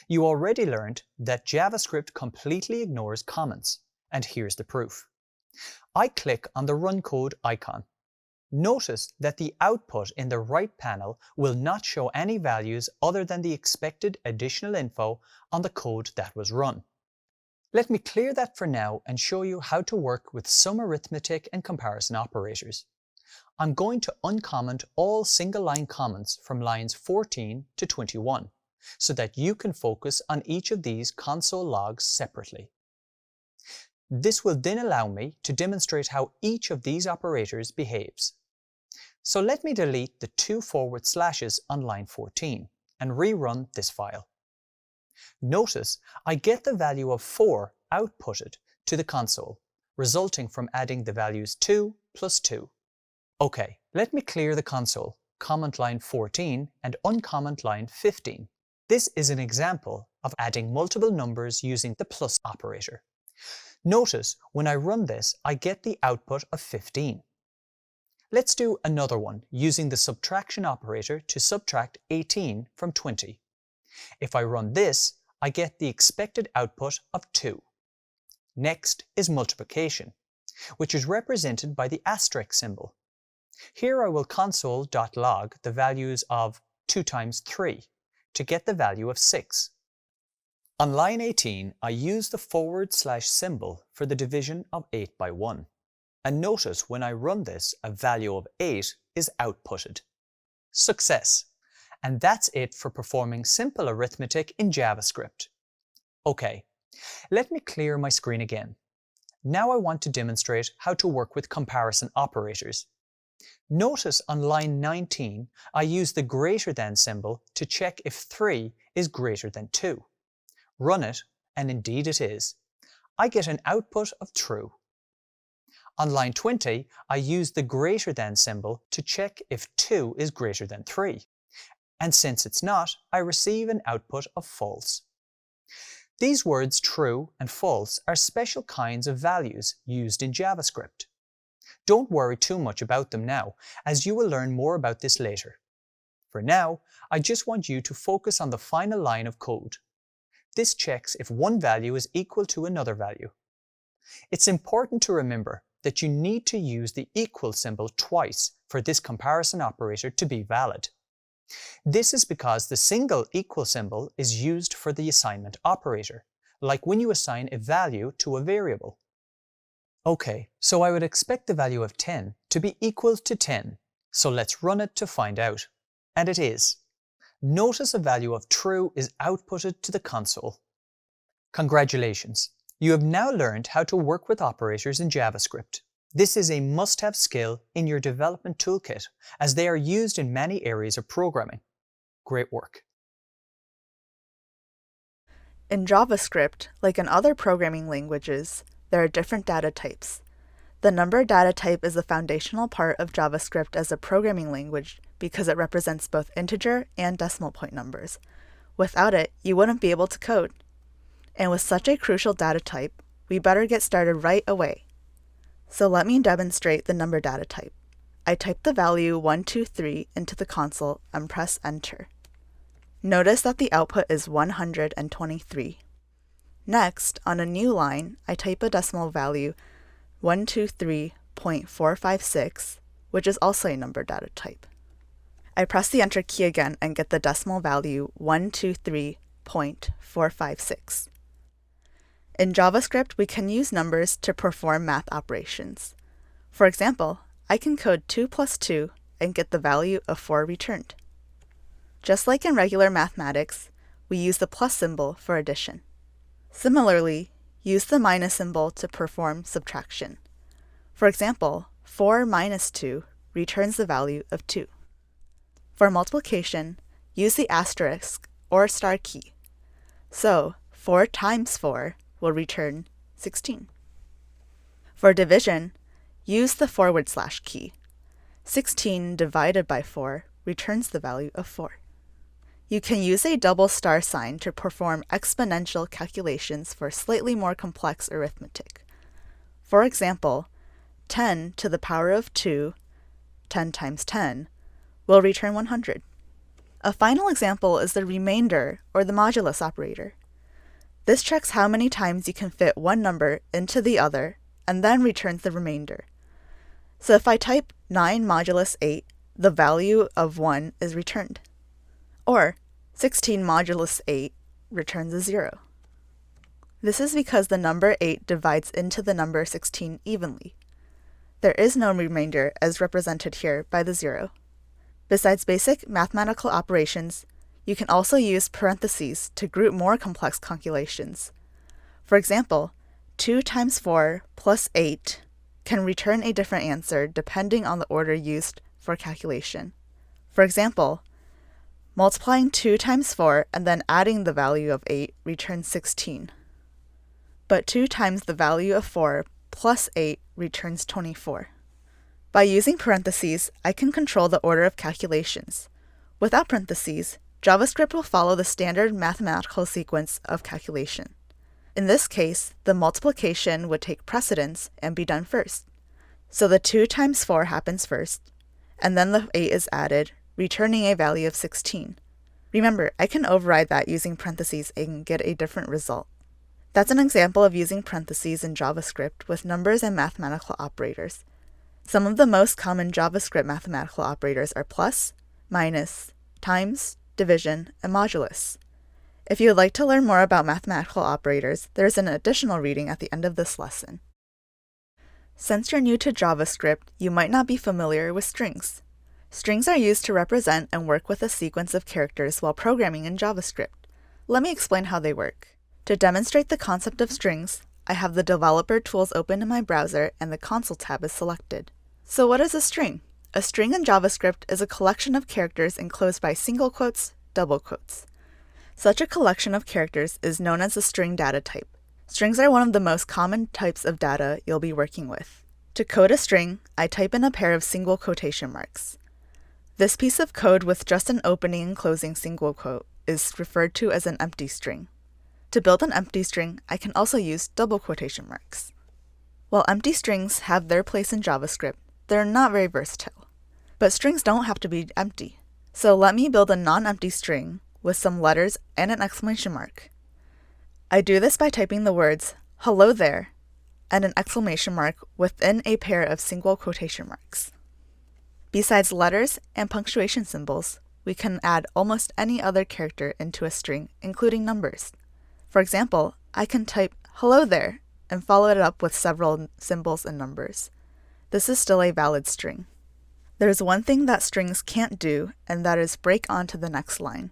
You already learned that JavaScript completely ignores comments, and here's the proof. I click on the Run Code icon. Notice that the output in the right panel will not show any values other than the expected additional info on the code that was run. Let me clear that for now and show you how to work with some arithmetic and comparison operators. I'm going to uncomment all single-line comments from lines 14 to 21, so that you can focus on each of these console logs separately. This will then allow me to demonstrate how each of these operators behaves. So let me delete the two // on line 14 and rerun this file. Notice I get the value of 4 outputted to the console, resulting from adding the values 2 plus 2. Okay, let me clear the console, comment line 14 and uncomment line 15. This is an example of adding multiple numbers using the plus operator. Notice when I run this, I get the output of 15. Let's do another one using the subtraction operator to subtract 18 from 20. If I run this, I get the expected output of 2. Next is multiplication, which is represented by the asterisk symbol. Here I will console.log the values of 2 times 3 to get the value of 6. On line 18, I use the / symbol for the division of 8 by 1. And notice when I run this, a value of 8 is outputted. Success! And that's it for performing simple arithmetic in JavaScript. Okay, let me clear my screen again. Now I want to demonstrate how to work with comparison operators. Notice on line 19, I use the greater than symbol to check if 3 is greater than 2. Run it, and indeed it is. I get an output of true. On line 20, I use the greater than symbol to check if 2 is greater than 3. And since it's not, I receive an output of false. These words true and false are special kinds of values used in JavaScript. Don't worry too much about them now, as you will learn more about this later. For now, I just want you to focus on the final line of code. This checks if one value is equal to another value. It's important to remember that you need to use the equal symbol twice for this comparison operator to be valid. This is because the single equal symbol is used for the assignment operator, like when you assign a value to a variable. Okay, so I would expect the value of 10 to be equal to 10, so let's run it to find out. And it is. Notice a value of true is outputted to the console. Congratulations! You have now learned how to work with operators in JavaScript. This is a must-have skill in your development toolkit, as they are used in many areas of programming. Great work! In JavaScript, like in other programming languages, there are different data types. The number data type is a foundational part of JavaScript as a programming language because it represents both integer and decimal point numbers. Without it, you wouldn't be able to code. And with such a crucial data type, we better get started right away. So let me demonstrate the number data type. I type the value 123 into the console and press enter. Notice that the output is 123. Next, on a new line, I type a decimal value 123.456, which is also a number data type. I press the enter key again and get the decimal value 123.456. In JavaScript, we can use numbers to perform math operations. For example, I can code 2 plus 2 and get the value of 4 returned. Just like in regular mathematics, we use the plus symbol for addition. Similarly, use the minus symbol to perform subtraction. For example, 4 minus 2 returns the value of 2. For multiplication, use the asterisk or star key. So, 4 times 4 will return 16. For division, use the / key. 16 divided by 4 returns the value of 4. You can use a double star sign to perform exponential calculations for slightly more complex arithmetic. For example, 10 to the power of 2, 10 times 10, will return 100. A final example is the remainder or the modulus operator. This checks how many times you can fit one number into the other and then returns the remainder. So if I type 9 modulus 8, the value of 1 is returned. Or 16 modulus 8 returns a 0. This is because the number 8 divides into the number 16 evenly. There is no remainder as represented here by the 0. Besides basic mathematical operations, you can also use parentheses to group more complex calculations. For example, 2 times 4 plus 8 can return a different answer depending on the order used for calculation. For example, multiplying 2 times 4 and then adding the value of 8 returns 16. But 2 times the value of 4 plus 8 returns 24. By using parentheses, I can control the order of calculations. Without parentheses, JavaScript will follow the standard mathematical sequence of calculation. In this case, the multiplication would take precedence and be done first. So the 2 times 4 happens first, and then the 8 is added, returning a value of 16. Remember, I can override that using parentheses and get a different result. That's an example of using parentheses in JavaScript with numbers and mathematical operators. Some of the most common JavaScript mathematical operators are plus, minus, times, division, and modulus. If you would like to learn more about mathematical operators, there's an additional reading at the end of this lesson. Since you're new to JavaScript, you might not be familiar with strings. Strings are used to represent and work with a sequence of characters while programming in JavaScript. Let me explain how they work. To demonstrate the concept of strings, I have the developer tools open in my browser and the console tab is selected. So what is a string? A string in JavaScript is a collection of characters enclosed by single quotes, double quotes. Such a collection of characters is known as a string data type. Strings are one of the most common types of data you'll be working with. To code a string, I type in a pair of single quotation marks. This piece of code with just an opening and closing single quote is referred to as an empty string. To build an empty string, I can also use double quotation marks. While empty strings have their place in JavaScript, they're not very versatile. But strings don't have to be empty. So let me build a non-empty string with some letters and an exclamation mark. I do this by typing the words, "Hello there," and an exclamation mark within a pair of single quotation marks. Besides letters and punctuation symbols, we can add almost any other character into a string, including numbers. For example, I can type "hello there" and follow it up with several symbols and numbers. This is still a valid string. There's one thing that strings can't do, and that is break onto the next line.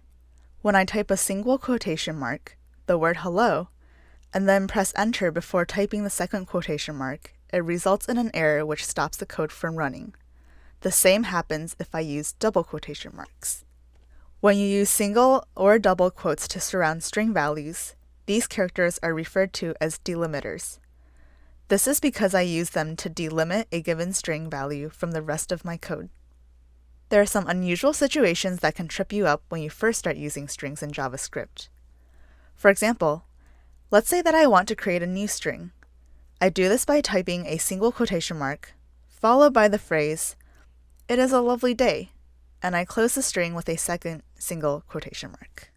When I type a single quotation mark, the word hello, and then press enter before typing the second quotation mark, it results in an error which stops the code from running. The same happens if I use double quotation marks. When you use single or double quotes to surround string values, these characters are referred to as delimiters. This is because I use them to delimit a given string value from the rest of my code. There are some unusual situations that can trip you up when you first start using strings in JavaScript. For example, let's say that I want to create a new string. I do this by typing a single quotation mark, followed by the phrase, "It is a lovely day," and I close the string with a second single quotation mark.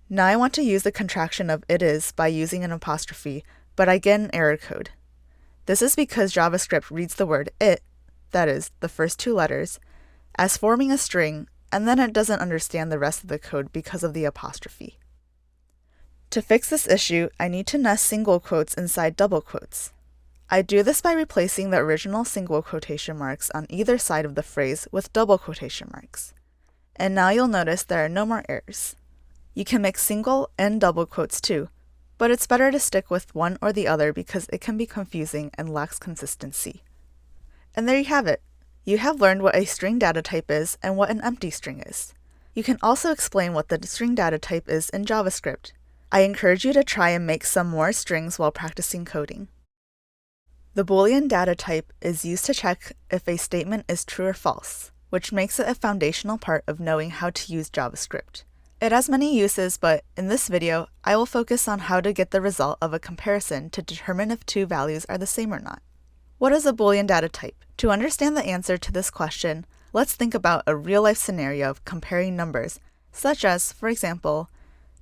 Now I want to use the contraction of "it is" by using an apostrophe, but I get an error code. This is because JavaScript reads the word "it," that is, the first two letters, as forming a string, and then it doesn't understand the rest of the code because of the apostrophe. To fix this issue, I need to nest single quotes inside double quotes. I do this by replacing the original single quotation marks on either side of the phrase with double quotation marks. And now you'll notice there are no more errors. You can mix single and double quotes too, but it's better to stick with one or the other because it can be confusing and lacks consistency. And there you have it. You have learned what a string data type is and what an empty string is. You can also explain what the string data type is in JavaScript. I encourage you to try and make some more strings while practicing coding. The Boolean data type is used to check if a statement is true or false, which makes it a foundational part of knowing how to use JavaScript. It has many uses, but in this video, I will focus on how to get the result of a comparison to determine if two values are the same or not. What is a Boolean data type? To understand the answer to this question, let's think about a real-life scenario of comparing numbers, such as, for example,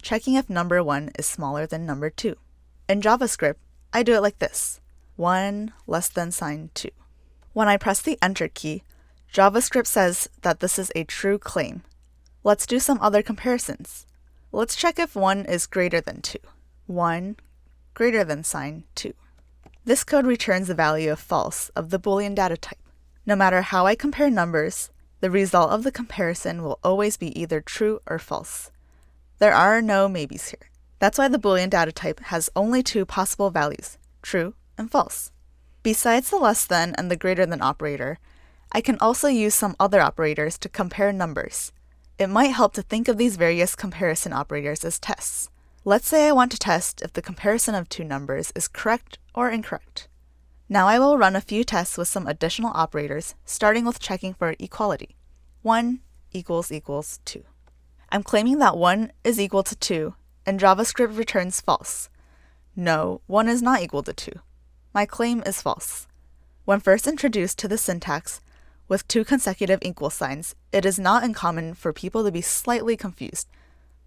checking if number 1 is smaller than number 2. In JavaScript, I do it like this: 1 less than sign 2. When I press the Enter key, JavaScript says that this is a true claim. Let's do some other comparisons. Let's check if 1 is greater than 2. 1 greater than sign 2. This code returns the value of false of the Boolean data type. No matter how I compare numbers, the result of the comparison will always be either true or false. There are no maybes here. That's why the Boolean data type has only two possible values, true and false. Besides the less than and the greater than operator, I can also use some other operators to compare numbers. It might help to think of these various comparison operators as tests. Let's say I want to test if the comparison of two numbers is correct or incorrect. Now I will run a few tests with some additional operators, starting with checking for equality. 1 equals 2. I'm claiming that 1 is equal to 2, and JavaScript returns false. No, 1 is not equal to 2. My claim is false. When first introduced to the syntax, with two consecutive equal signs, it is not uncommon for people to be slightly confused.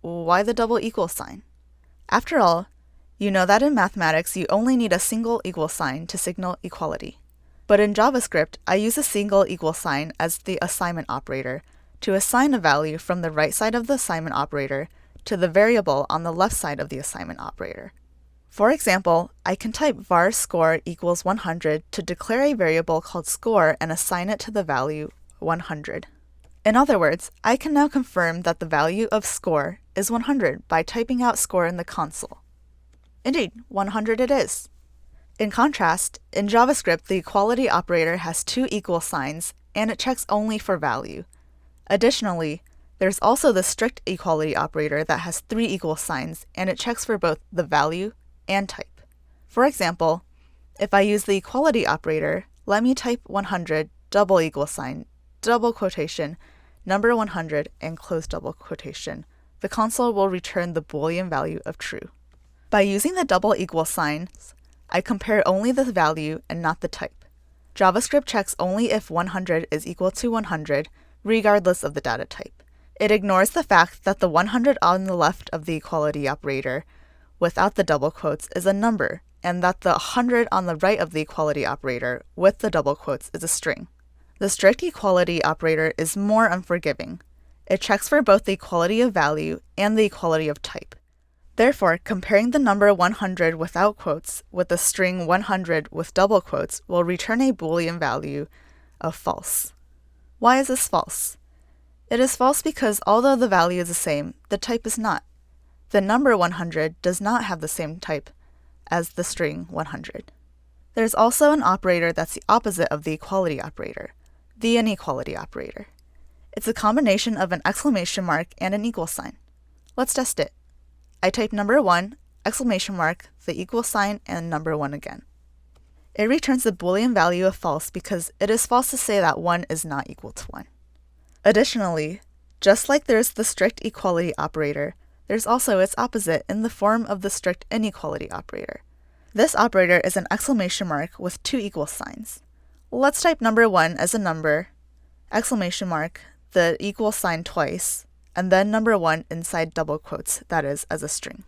Why the double equal sign? After all, you know that in mathematics you only need a single equal sign to signal equality. But in JavaScript, I use a single equal sign as the assignment operator to assign a value from the right side of the assignment operator to the variable on the left side of the assignment operator. For example, I can type var score equals 100 to declare a variable called score and assign it to the value 100. In other words, I can now confirm that the value of score is 100 by typing out score in the console. Indeed, 100 it is. In contrast, in JavaScript, the equality operator has two equal signs, and it checks only for value. Additionally, there's also the strict equality operator that has three equal signs, and it checks for both the value and type. For example, if I use the equality operator, let me type 100 double equal sign, double quotation, number 100, and close double quotation. The console will return the Boolean value of true. By using the double equal signs, I compare only the value and not the type. JavaScript checks only if 100 is equal to 100, regardless of the data type. It ignores the fact that the 100 on the left of the equality operator, without the double quotes, is a number, and that the 100 on the right of the equality operator, with the double quotes, is a string. The strict equality operator is more unforgiving. It checks for both the equality of value and the equality of type. Therefore, comparing the number 100 without quotes with the string 100 with double quotes will return a Boolean value of false. Why is this false? It is false because although the value is the same, the type is not. The number 100 does not have the same type as the string 100. There's also an operator that's the opposite of the equality operator, the inequality operator. It's a combination of an exclamation mark and an equal sign. Let's test it. I type number 1, exclamation mark, the equal sign, and number 1 again. It returns the Boolean value of false because it is false to say that 1 is not equal to 1. Additionally, just like there's the strict equality operator, there's also its opposite in the form of the strict inequality operator. This operator is an exclamation mark with 2 equal signs. Let's type number 1 as a number, exclamation mark, the equal sign twice, and then number 1 inside double quotes, that is, as a string.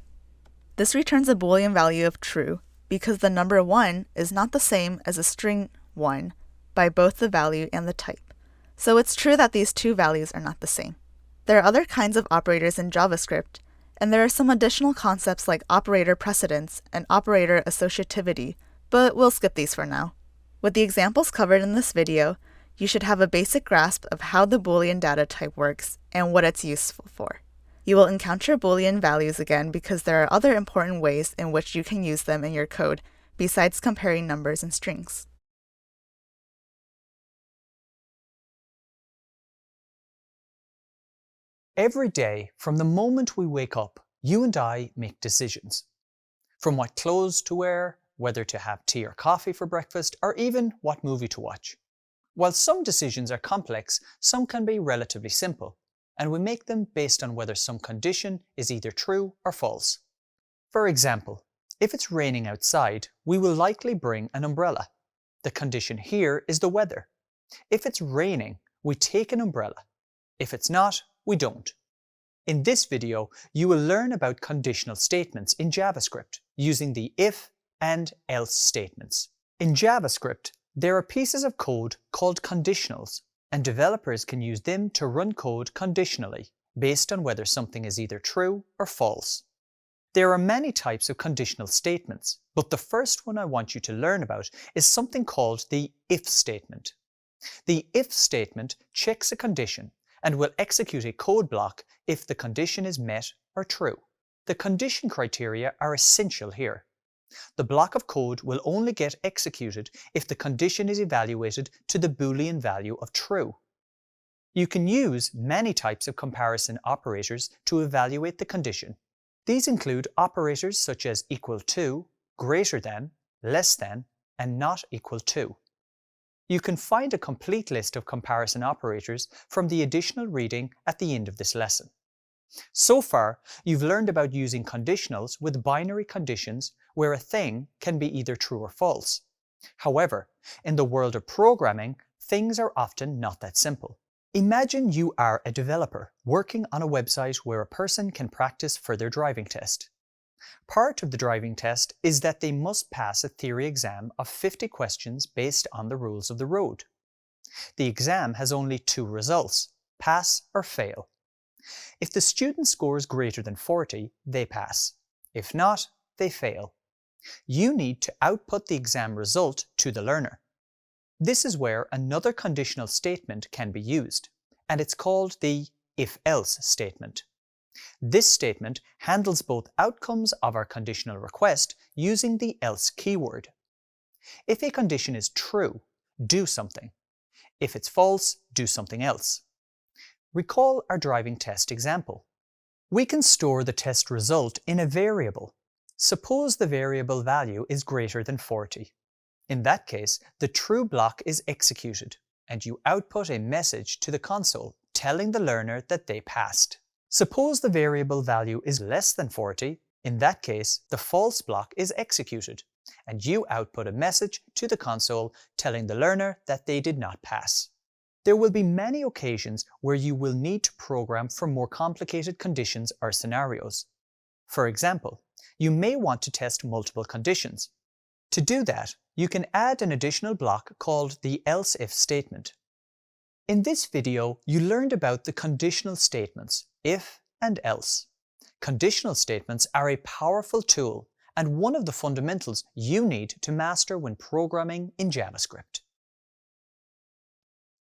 This returns a Boolean value of true because the number 1 is not the same as a string 1 by both the value and the type. So it's true that these two values are not the same. There are other kinds of operators in JavaScript, and there are some additional concepts like operator precedence and operator associativity, but we'll skip these for now. With the examples covered in this video, you should have a basic grasp of how the Boolean data type works and what it's useful for. You will encounter Boolean values again because there are other important ways in which you can use them in your code besides comparing numbers and strings. Every day, from the moment we wake up, you and I make decisions. From what clothes to wear, whether to have tea or coffee for breakfast, or even what movie to watch. While some decisions are complex, some can be relatively simple, and we make them based on whether some condition is either true or false. For example, if it's raining outside, we will likely bring an umbrella. The condition here is the weather. If it's raining, we take an umbrella. If it's not, we don't. In this video, you will learn about conditional statements in JavaScript using the if and else statements. In JavaScript, there are pieces of code called conditionals, and developers can use them to run code conditionally, based on whether something is either true or false. There are many types of conditional statements, but the first one I want you to learn about is something called the if statement. The if statement checks a condition and will execute a code block if the condition is met or true. The condition criteria are essential here. The block of code will only get executed if the condition is evaluated to the Boolean value of true. You can use many types of comparison operators to evaluate the condition. These include operators such as equal to, greater than, less than, and not equal to. You can find a complete list of comparison operators from the additional reading at the end of this lesson. So far, you've learned about using conditionals with binary conditions where a thing can be either true or false. However, in the world of programming, things are often not that simple. Imagine you are a developer working on a website where a person can practice for their driving test. Part of the driving test is that they must pass a theory exam of 50 questions based on the rules of the road. The exam has only 2 results, pass or fail. If the student scores greater than 40, they pass. If not, they fail. You need to output the exam result to the learner. This is where another conditional statement can be used, and it's called the if-else statement. This statement handles both outcomes of our conditional request using the else keyword. If a condition is true, do something. If it's false, do something else. Recall our driving test example. We can store the test result in a variable. Suppose the variable value is greater than 40. In that case, the true block is executed, and you output a message to the console telling the learner that they passed. Suppose the variable value is less than 40. In that case, the false block is executed, and you output a message to the console telling the learner that they did not pass. There will be many occasions where you will need to program for more complicated conditions or scenarios. For example, you may want to test multiple conditions. To do that, you can add an additional block called the else if statement. In this video, you learned about the conditional statements, if and else. Conditional statements are a powerful tool and one of the fundamentals you need to master when programming in JavaScript.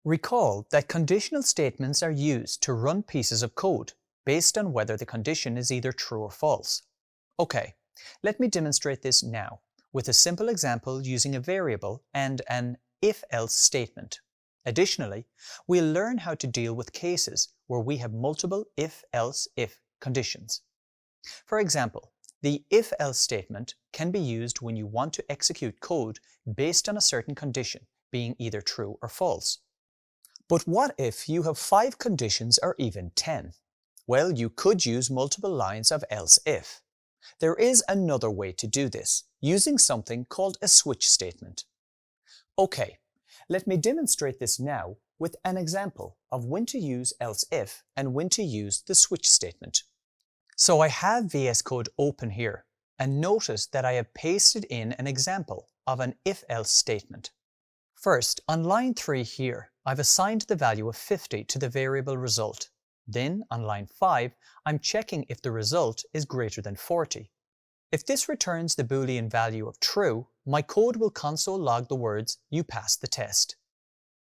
Recall that conditional statements are used to run pieces of code based on whether the condition is either true or false. Okay, let me demonstrate this now with a simple example using a variable and an if-else statement. Additionally, we'll learn how to deal with cases where we have multiple if-else-if conditions. For example, the if-else statement can be used when you want to execute code based on a certain condition being either true or false. But what if you have 5 conditions or even 10? Well, you could use multiple lines of else if. There is another way to do this, using something called a switch statement. Okay, let me demonstrate this now with an example of when to use else if and when to use the switch statement. So I have VS Code open here, and notice that I have pasted in an example of an if-else statement. First, on line 3 here, I've assigned the value of 50 to the variable result. Then, on line 5, I'm checking if the result is greater than 40. If this returns the Boolean value of true, my code will console log the words, "You passed the test."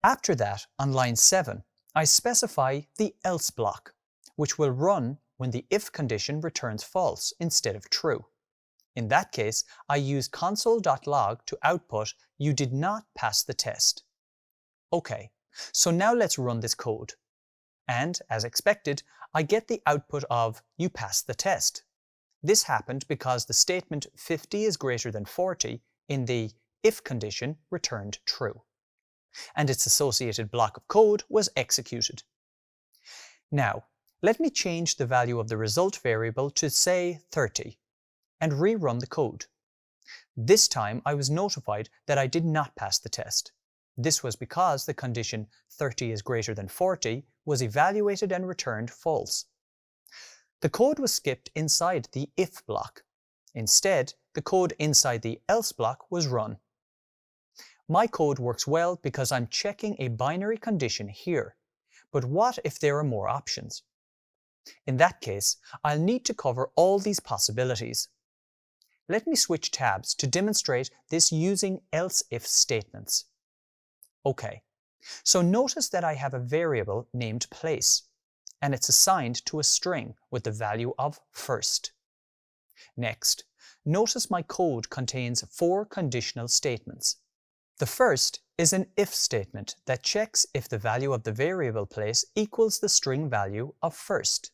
After that, on line 7, I specify the else block, which will run when the if condition returns false instead of true. In that case, I use console.log to output "You did not pass the test." Okay, so now let's run this code. And, as expected, I get the output of "You passed the test." This happened because the statement 50 is greater than 40 in the if condition returned true, and its associated block of code was executed. Now, let me change the value of the result variable to, say, 30, and rerun the code. This time I was notified that I did not pass the test. This was because the condition 30 is greater than 40 was evaluated and returned false. The code was skipped inside the if block. Instead, the code inside the else block was run. My code works well because I'm checking a binary condition here, but what if there are more options? In that case, I'll need to cover all these possibilities. Let me switch tabs to demonstrate this using else-if statements. Okay, so notice that I have a variable named place, and it's assigned to a string with the value of first. Next, notice my code contains 4 conditional statements. The first is an if statement that checks if the value of the variable place equals the string value of first.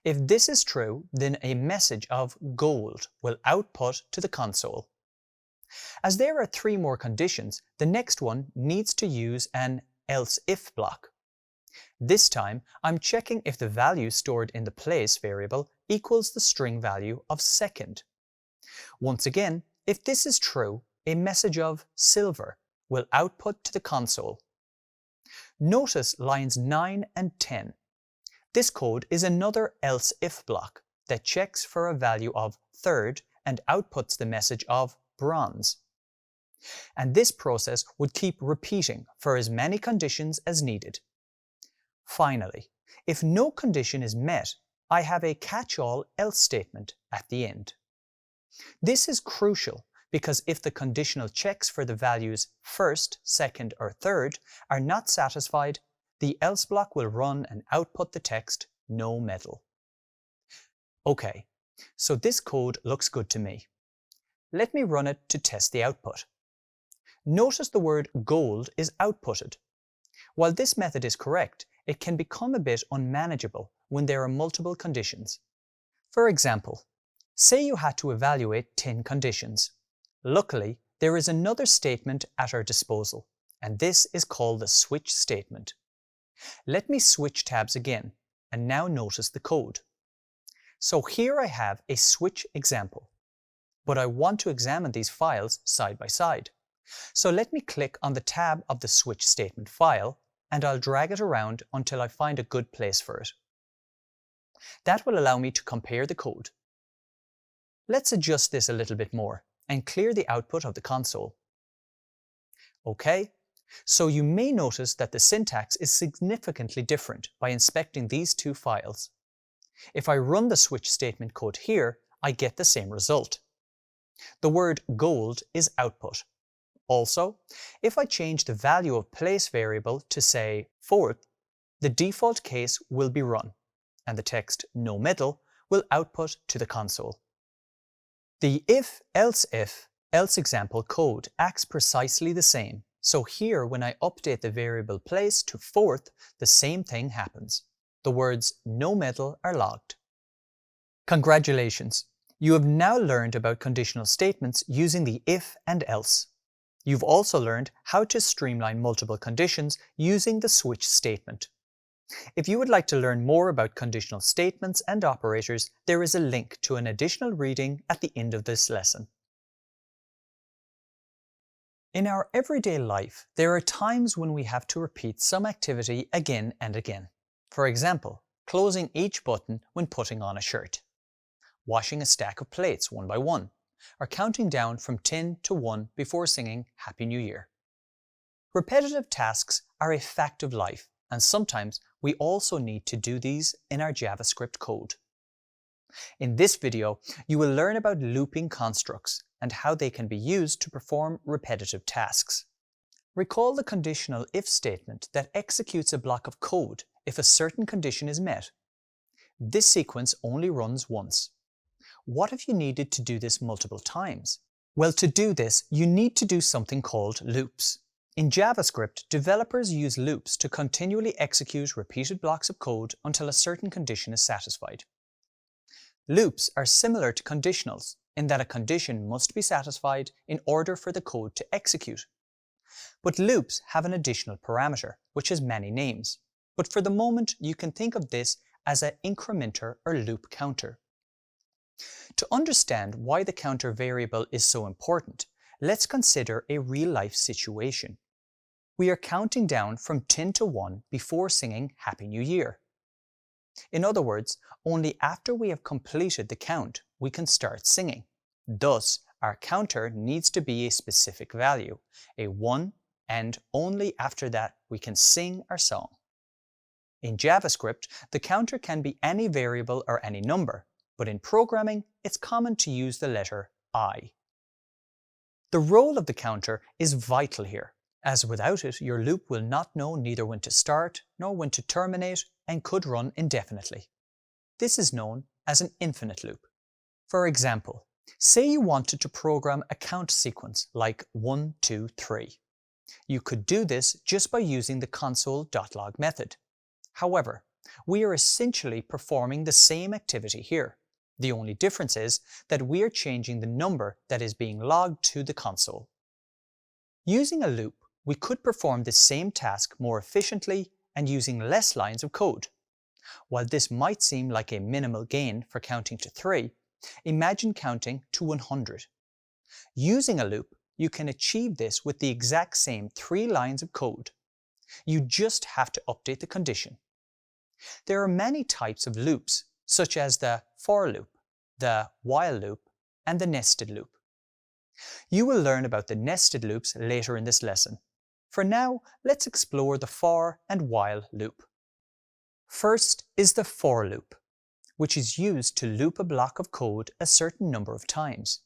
If this is true, then a message of gold will output to the console. As there are 3 more conditions, the next one needs to use an else if block. This time, I'm checking if the value stored in the place variable equals the string value of second. Once again, if this is true, a message of silver will output to the console. Notice lines 9 and 10. This code is another else if block that checks for a value of third and outputs the message of bronze. And this process would keep repeating for as many conditions as needed. Finally, if no condition is met, I have a catch-all else statement at the end. This is crucial because if the conditional checks for the values first, second, or third are not satisfied, the else block will run and output the text "no medal." Okay, so this code looks good to me. Let me run it to test the output. Notice the word gold is outputted. While this method is correct, it can become a bit unmanageable when there are multiple conditions. For example, say you had to evaluate 10 conditions. Luckily, there is another statement at our disposal, and this is called the switch statement. Let me switch tabs again, and now notice the code. So here I have a switch example, but I want to examine these files side by side. So let me click on the tab of the switch statement file, and I'll drag it around until I find a good place for it. That will allow me to compare the code. Let's adjust this a little bit more and clear the output of the console. Okay, So you may notice that the syntax is significantly different by inspecting these two files. If I run the switch statement code here, I get the same result. The word gold is output. Also, if I change the value of place variable to say fourth, the default case will be run, and the text no middle will output to the console. The if-else example code acts precisely the same, so here when I update the variable place to fourth, the same thing happens. The words no middle are logged. Congratulations! You have now learned about conditional statements using the if and else. You've also learned how to streamline multiple conditions using the switch statement. If you would like to learn more about conditional statements and operators, there is a link to an additional reading at the end of this lesson. In our everyday life, there are times when we have to repeat some activity again and again. For example, closing each button when putting on a shirt, washing a stack of plates one by one, or counting down from 10 to 1 before singing Happy New Year. Repetitive tasks are a fact of life, and sometimes we also need to do these in our JavaScript code. In this video, you will learn about looping constructs and how they can be used to perform repetitive tasks. Recall the conditional if statement that executes a block of code if a certain condition is met. This sequence only runs once. What if you needed to do this multiple times? Well, to do this, you need to do something called loops. In JavaScript, developers use loops to continually execute repeated blocks of code until a certain condition is satisfied. Loops are similar to conditionals in that a condition must be satisfied in order for the code to execute. But loops have an additional parameter, which has many names. But for the moment, you can think of this as an incrementer or loop counter. To understand why the counter variable is so important, let's consider a real-life situation. We are counting down from 10 to 1 before singing Happy New Year. In other words, only after we have completed the count, we can start singing. Thus, our counter needs to be a specific value, a 1, and only after that we can sing our song. In JavaScript, the counter can be any variable or any number, but in programming, it's common to use the letter I. The role of the counter is vital here, as without it, your loop will not know neither when to start nor when to terminate and could run indefinitely. This is known as an infinite loop. For example, say you wanted to program a count sequence like 1, 2, 3. You could do this just by using the console.log method. However, we are essentially performing the same activity here. The only difference is that we are changing the number that is being logged to the console. Using a loop, we could perform the same task more efficiently and using less lines of code. While this might seem like a minimal gain for counting to 3, imagine counting to 100. Using a loop, you can achieve this with the exact same 3 lines of code. You just have to update the condition. There are many types of loops, such as the for loop, the while loop, and the nested loop. You will learn about the nested loops later in this lesson. For now, let's explore the for and while loop. First is the for loop, which is used to loop a block of code a certain number of times.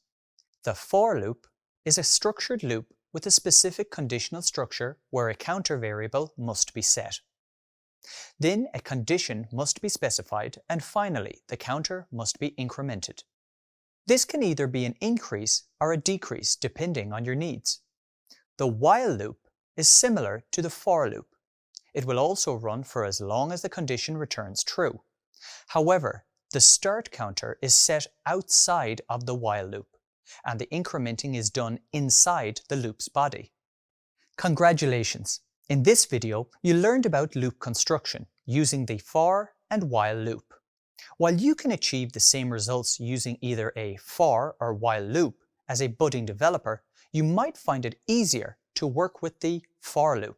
The for loop is a structured loop with a specific conditional structure where a counter variable must be set. Then a condition must be specified, and finally the counter must be incremented. This can either be an increase or a decrease depending on your needs. The while loop is similar to the for loop. It will also run for as long as the condition returns true. However, the start counter is set outside of the while loop, and the incrementing is done inside the loop's body. Congratulations! In this video, you learned about loop construction using the for and while loop. While you can achieve the same results using either a for or while loop as a budding developer, you might find it easier to work with the for loop.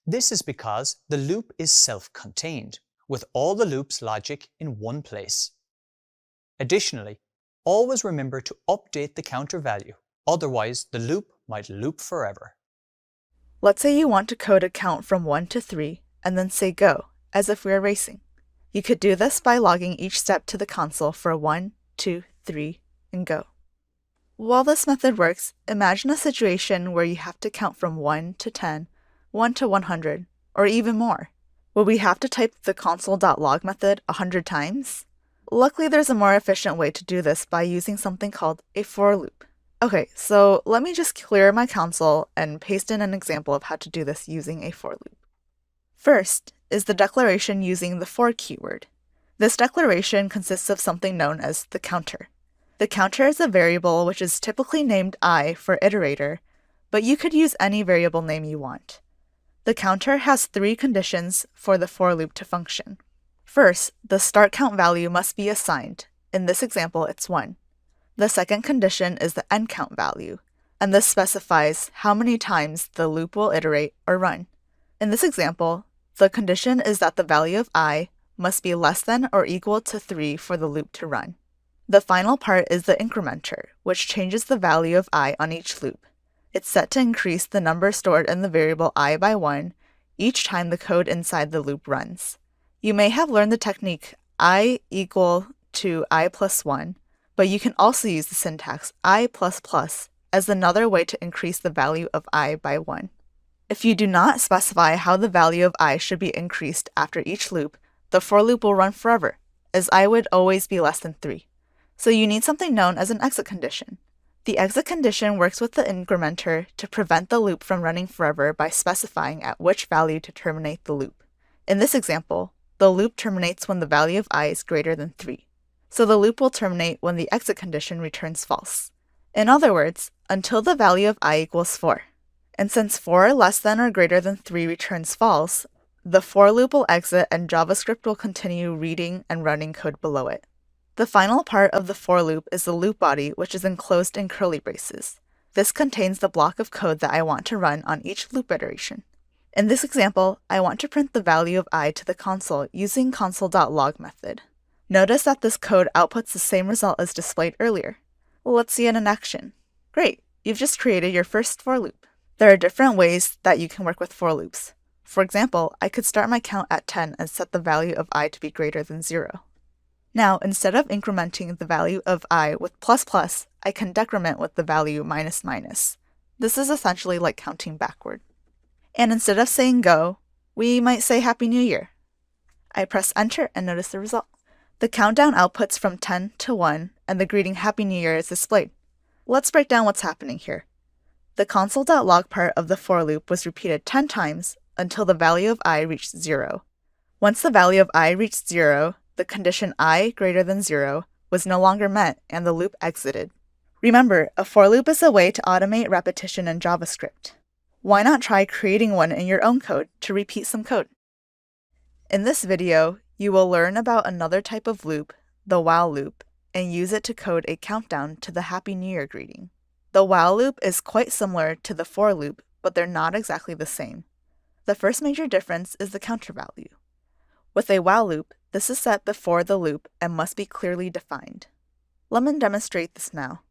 This is because the loop is self-contained, with all the loop's logic in one place. Additionally, always remember to update the counter value, otherwise the loop might loop forever. Let's say you want to code a count from 1 to 3 and then say go, as if we are racing. You could do this by logging each step to the console for 1, 2, 3, and go. While this method works, imagine a situation where you have to count from 1 to 10, 1 to 100, or even more. Would we have to type the console.log method 100 times? Luckily, there's a more efficient way to do this by using something called a for loop. Okay, so let me just clear my console and paste in an example of how to do this using a for loop. First is the declaration using the for keyword. This declaration consists of something known as the counter. The counter is a variable which is typically named I for iterator, but you could use any variable name you want. The counter has 3 conditions for the for loop to function. First, the start count value must be assigned. In this example, it's 1. The second condition is the end count value, and this specifies how many times the loop will iterate or run. In this example, the condition is that the value of I must be less than or equal to 3 for the loop to run. The final part is the incrementer, which changes the value of I on each loop. It's set to increase the number stored in the variable I by 1 each time the code inside the loop runs. You may have learned the technique I equal to I plus 1, but you can also use the syntax I plus plus as another way to increase the value of I by 1. If you do not specify how the value of I should be increased after each loop, the for loop will run forever, as I would always be less than 3. So you need something known as an exit condition. The exit condition works with the incrementer to prevent the loop from running forever by specifying at which value to terminate the loop. In this example, the loop terminates when the value of I is greater than 3. So the loop will terminate when the exit condition returns false. In other words, until the value of I equals 4. And since 4 less than or greater than 3 returns false, the for loop will exit and JavaScript will continue reading and running code below it. The final part of the for loop is the loop body, which is enclosed in curly braces. This contains the block of code that I want to run on each loop iteration. In this example, I want to print the value of I to the console using console.log method. Notice that this code outputs the same result as displayed earlier. Let's see it in action. Great, you've just created your first for loop. There are different ways that you can work with for loops. For example, I could start my count at 10 and set the value of I to be greater than 0. Now, instead of incrementing the value of I with plus plus, I can decrement with the value minus minus. This is essentially like counting backward. And instead of saying go, we might say Happy New Year. I press enter and notice the result. The countdown outputs from 10 to 1, and the greeting Happy New Year is displayed. Let's break down what's happening here. The console.log part of the for loop was repeated 10 times until the value of I reached 0. Once the value of I reached 0, the condition I greater than 0 was no longer met and the loop exited. Remember, a for loop is a way to automate repetition in JavaScript. Why not try creating one in your own code to repeat some code? In this video, you will learn about another type of loop, the while loop, and use it to code a countdown to the Happy New Year greeting. The while loop is quite similar to the for loop, but they're not exactly the same. The first major difference is the counter value. With a while loop, this is set before the loop and must be clearly defined. Let me demonstrate this now.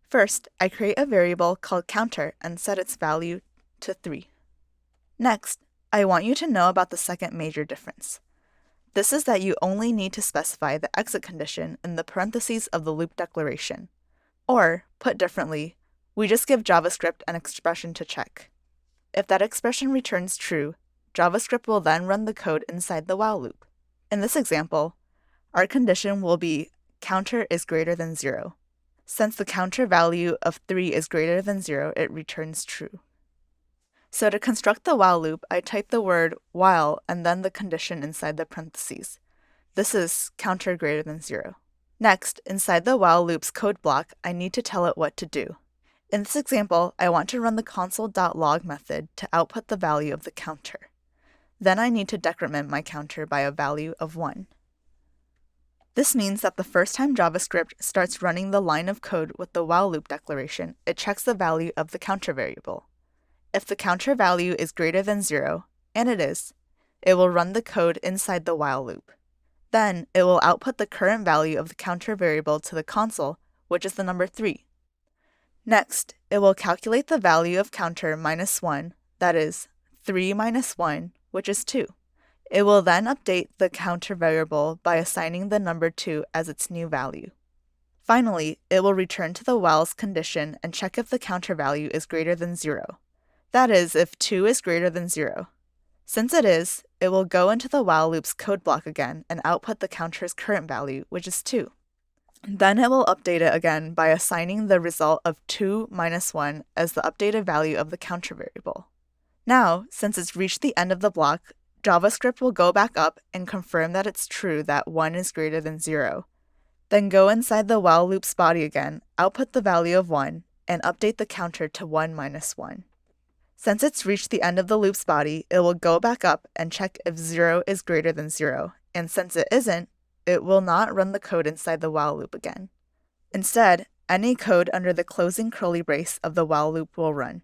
First, I create a variable called counter and set its value to 3. Next, I want you to know about the second major difference. This is that you only need to specify the exit condition in the parentheses of the loop declaration. Or, put differently, we just give JavaScript an expression to check. If that expression returns true, JavaScript will then run the code inside the while loop. In this example, our condition will be counter is greater than 0. Since the counter value of 3 is greater than 0, it returns true. So to construct the while loop, I type the word while and then the condition inside the parentheses. This is counter greater than 0. Next, inside the while loop's code block, I need to tell it what to do. In this example, I want to run the console.log method to output the value of the counter. Then I need to decrement my counter by a value of 1. This means that the first time JavaScript starts running the line of code with the while loop declaration, it checks the value of the counter variable. If the counter value is greater than 0, and it is, it will run the code inside the while loop. Then it will output the current value of the counter variable to the console, which is the number 3. Next, it will calculate the value of counter minus 1, that is 3 minus 1, which is 2. It will then update the counter variable by assigning the number 2 as its new value. Finally, it will return to the while's condition and check if the counter value is greater than 0. That is, if 2 is greater than 0. Since it is, it will go into the while loop's code block again and output the counter's current value, which is 2. Then it will update it again by assigning the result of 2 minus 1 as the updated value of the counter variable. Now, since it's reached the end of the block, JavaScript will go back up and confirm that it's true that 1 is greater than 0. Then go inside the while loop's body again, output the value of 1, and update the counter to 1 minus 1. Since it's reached the end of the loop's body, it will go back up and check if 0 is greater than 0, and since it isn't, it will not run the code inside the while loop again. Instead, any code under the closing curly brace of the while loop will run.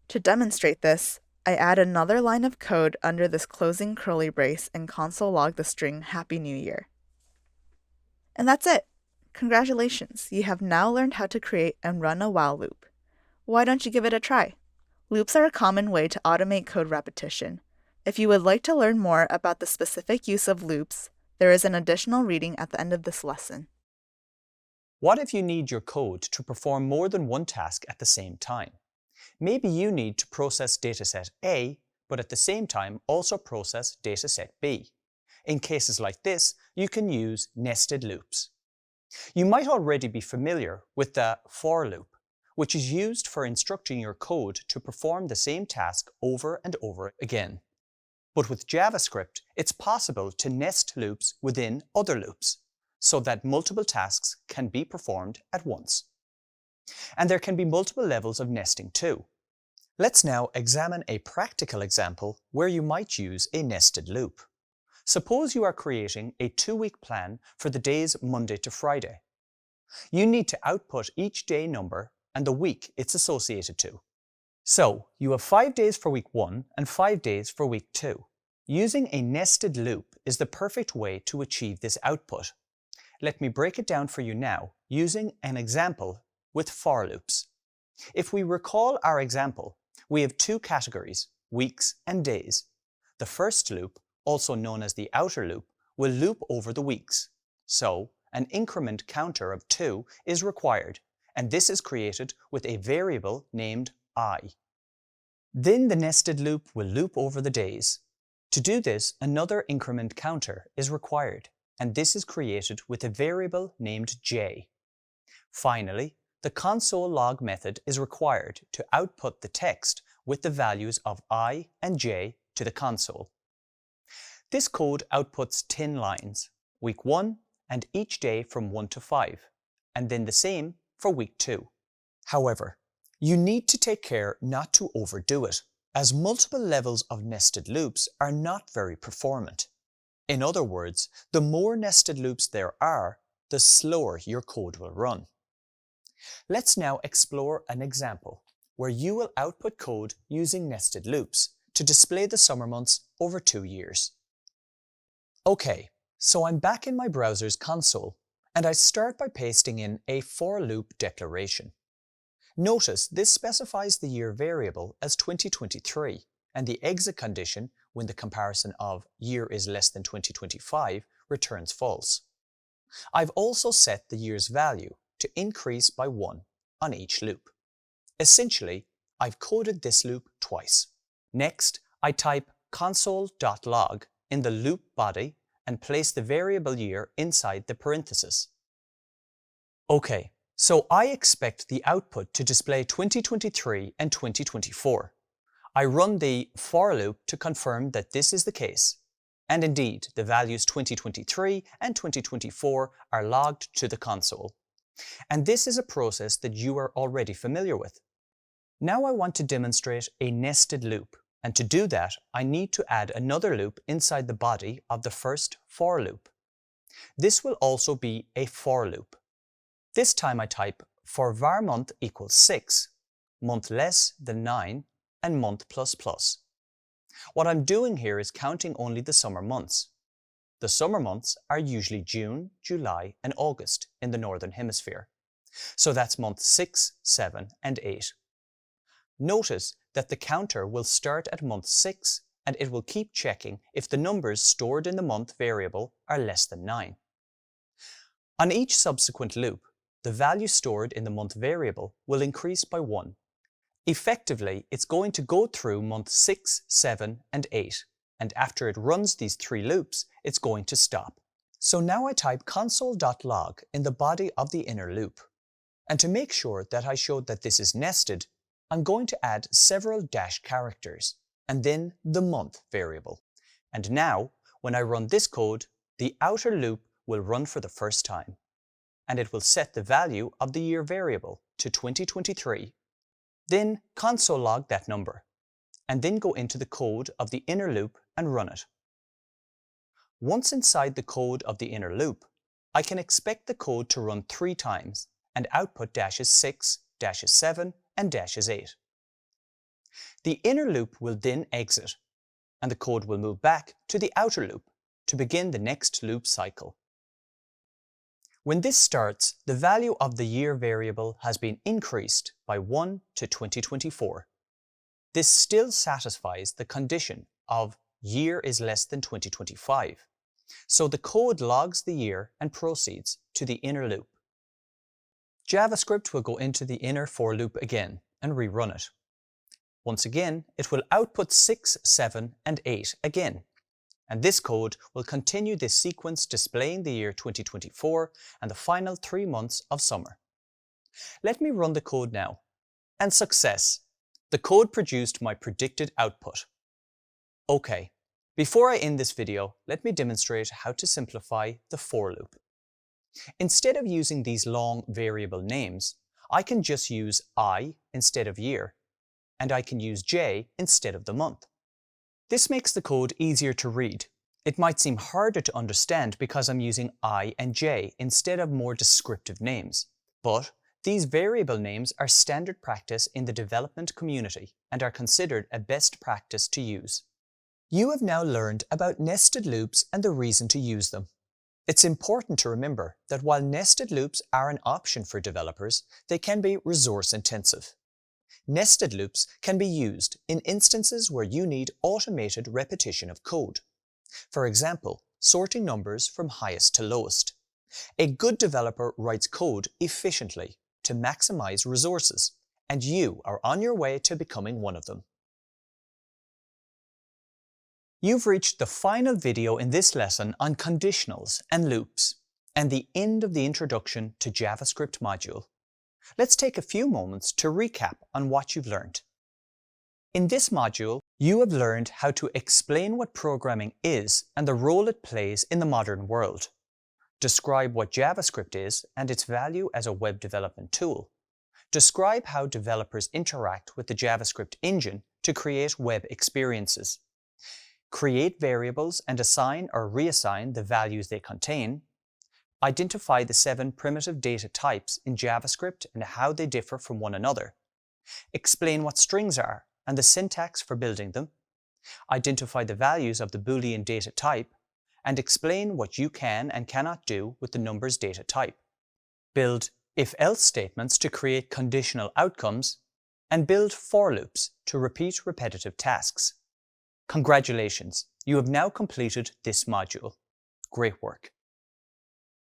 To demonstrate this, I add another line of code under this closing curly brace and console log the string Happy New Year. And that's it! Congratulations, you have now learned how to create and run a while loop. Why don't you give it a try? Loops are a common way to automate code repetition. If you would like to learn more about the specific use of loops, there is an additional reading at the end of this lesson. What if you need your code to perform more than one task at the same time? Maybe you need to process dataset A, but at the same time also process dataset B. In cases like this, you can use nested loops. You might already be familiar with the for loop, which is used for instructing your code to perform the same task over and over again. But with JavaScript, it's possible to nest loops within other loops, so that multiple tasks can be performed at once. And there can be multiple levels of nesting too. Let's now examine a practical example where you might use a nested loop. Suppose you are creating a 2-week plan for the days Monday to Friday. You need to output each day number and the week it's associated to. So, you have 5 days for week 1 and 5 days for week 2. Using a nested loop is the perfect way to achieve this output. Let me break it down for you now using an example with for loops. If we recall our example, we have 2 categories, weeks and days. The first loop, also known as the outer loop, will loop over the weeks. So, an increment counter of 2 is required, and this is created with a variable named I. Then the nested loop will loop over the days. To do this, another increment counter is required, and this is created with a variable named j. Finally, the console log method is required to output the text with the values of I and j to the console. This code outputs 10 lines, week 1 and each day from 1 to 5, and then the same for week 2. However, you need to take care not to overdo it, as multiple levels of nested loops are not very performant. In other words, the more nested loops there are, the slower your code will run. Let's now explore an example where you will output code using nested loops to display the summer months over 2 years. Okay, so I'm back in my browser's console, and I start by pasting in a for loop declaration. Notice this specifies the year variable as 2023, and the exit condition when the comparison of year is less than 2025 returns false. I've also set the year's value to increase by 1 on each loop. Essentially, I've coded this loop twice. Next, I type console.log in the loop body and place the variable year inside the parenthesis. Okay, so I expect the output to display 2023 and 2024. I run the for loop to confirm that this is the case. And indeed, the values 2023 and 2024 are logged to the console. And this is a process that you are already familiar with. Now I want to demonstrate a nested loop. And to do that, I need to add another loop inside the body of the first for loop. This will also be a for loop. This time I type for var month equals 6, month less than 9, and month plus plus. What I'm doing here is counting only the summer months. The summer months are usually June, July, and August in the Northern Hemisphere. So that's month 6, 7, and 8. Notice that the counter will start at month 6 and it will keep checking if the numbers stored in the month variable are less than 9. On each subsequent loop, the value stored in the month variable will increase by 1. Effectively, it's going to go through month 6, 7, and 8, and after it runs these 3 loops, it's going to stop. So now I type console.log in the body of the inner loop. And to make sure that I showed that this is nested, I'm going to add several dash characters, and then the month variable. And now, when I run this code, the outer loop will run for the first time, and it will set the value of the year variable to 2023. Then console log that number, and then go into the code of the inner loop and run it. Once inside the code of the inner loop, I can expect the code to run 3 times and output dashes 6, dashes 7, and dashes 8. The inner loop will then exit, and the code will move back to the outer loop to begin the next loop cycle. When this starts, the value of the year variable has been increased by 1 to 2024. This still satisfies the condition of year is less than 2025, so the code logs the year and proceeds to the inner loop. JavaScript will go into the inner for loop again and rerun it. Once again, it will output 6, 7, and 8 again. And this code will continue this sequence displaying the year 2024 and the final 3 months of summer. Let me run the code now. And success! The code produced my predicted output. Okay, before I end this video, let me demonstrate how to simplify the for loop. Instead of using these long variable names, I can just use I instead of year, and I can use J instead of the month. This makes the code easier to read. It might seem harder to understand because I'm using I and J instead of more descriptive names. But these variable names are standard practice in the development community and are considered a best practice to use. You have now learned about nested loops and the reason to use them. It's important to remember that while nested loops are an option for developers, they can be resource intensive. Nested loops can be used in instances where you need automated repetition of code. For example, sorting numbers from highest to lowest. A good developer writes code efficiently to maximize resources, and you are on your way to becoming one of them. You've reached the final video in this lesson on conditionals and loops, and the end of the introduction to JavaScript module. Let's take a few moments to recap on what you've learned. In this module, you have learned how to explain what programming is and the role it plays in the modern world, describe what JavaScript is and its value as a web development tool, describe how developers interact with the JavaScript engine to create web experiences, create variables and assign or reassign the values they contain, identify the 7 primitive data types in JavaScript and how they differ from one another, explain what strings are and the syntax for building them, identify the values of the Boolean data type, and explain what you can and cannot do with the numbers data type, build if-else statements to create conditional outcomes, and build for loops to repeat repetitive tasks. Congratulations, you have now completed this module. Great work.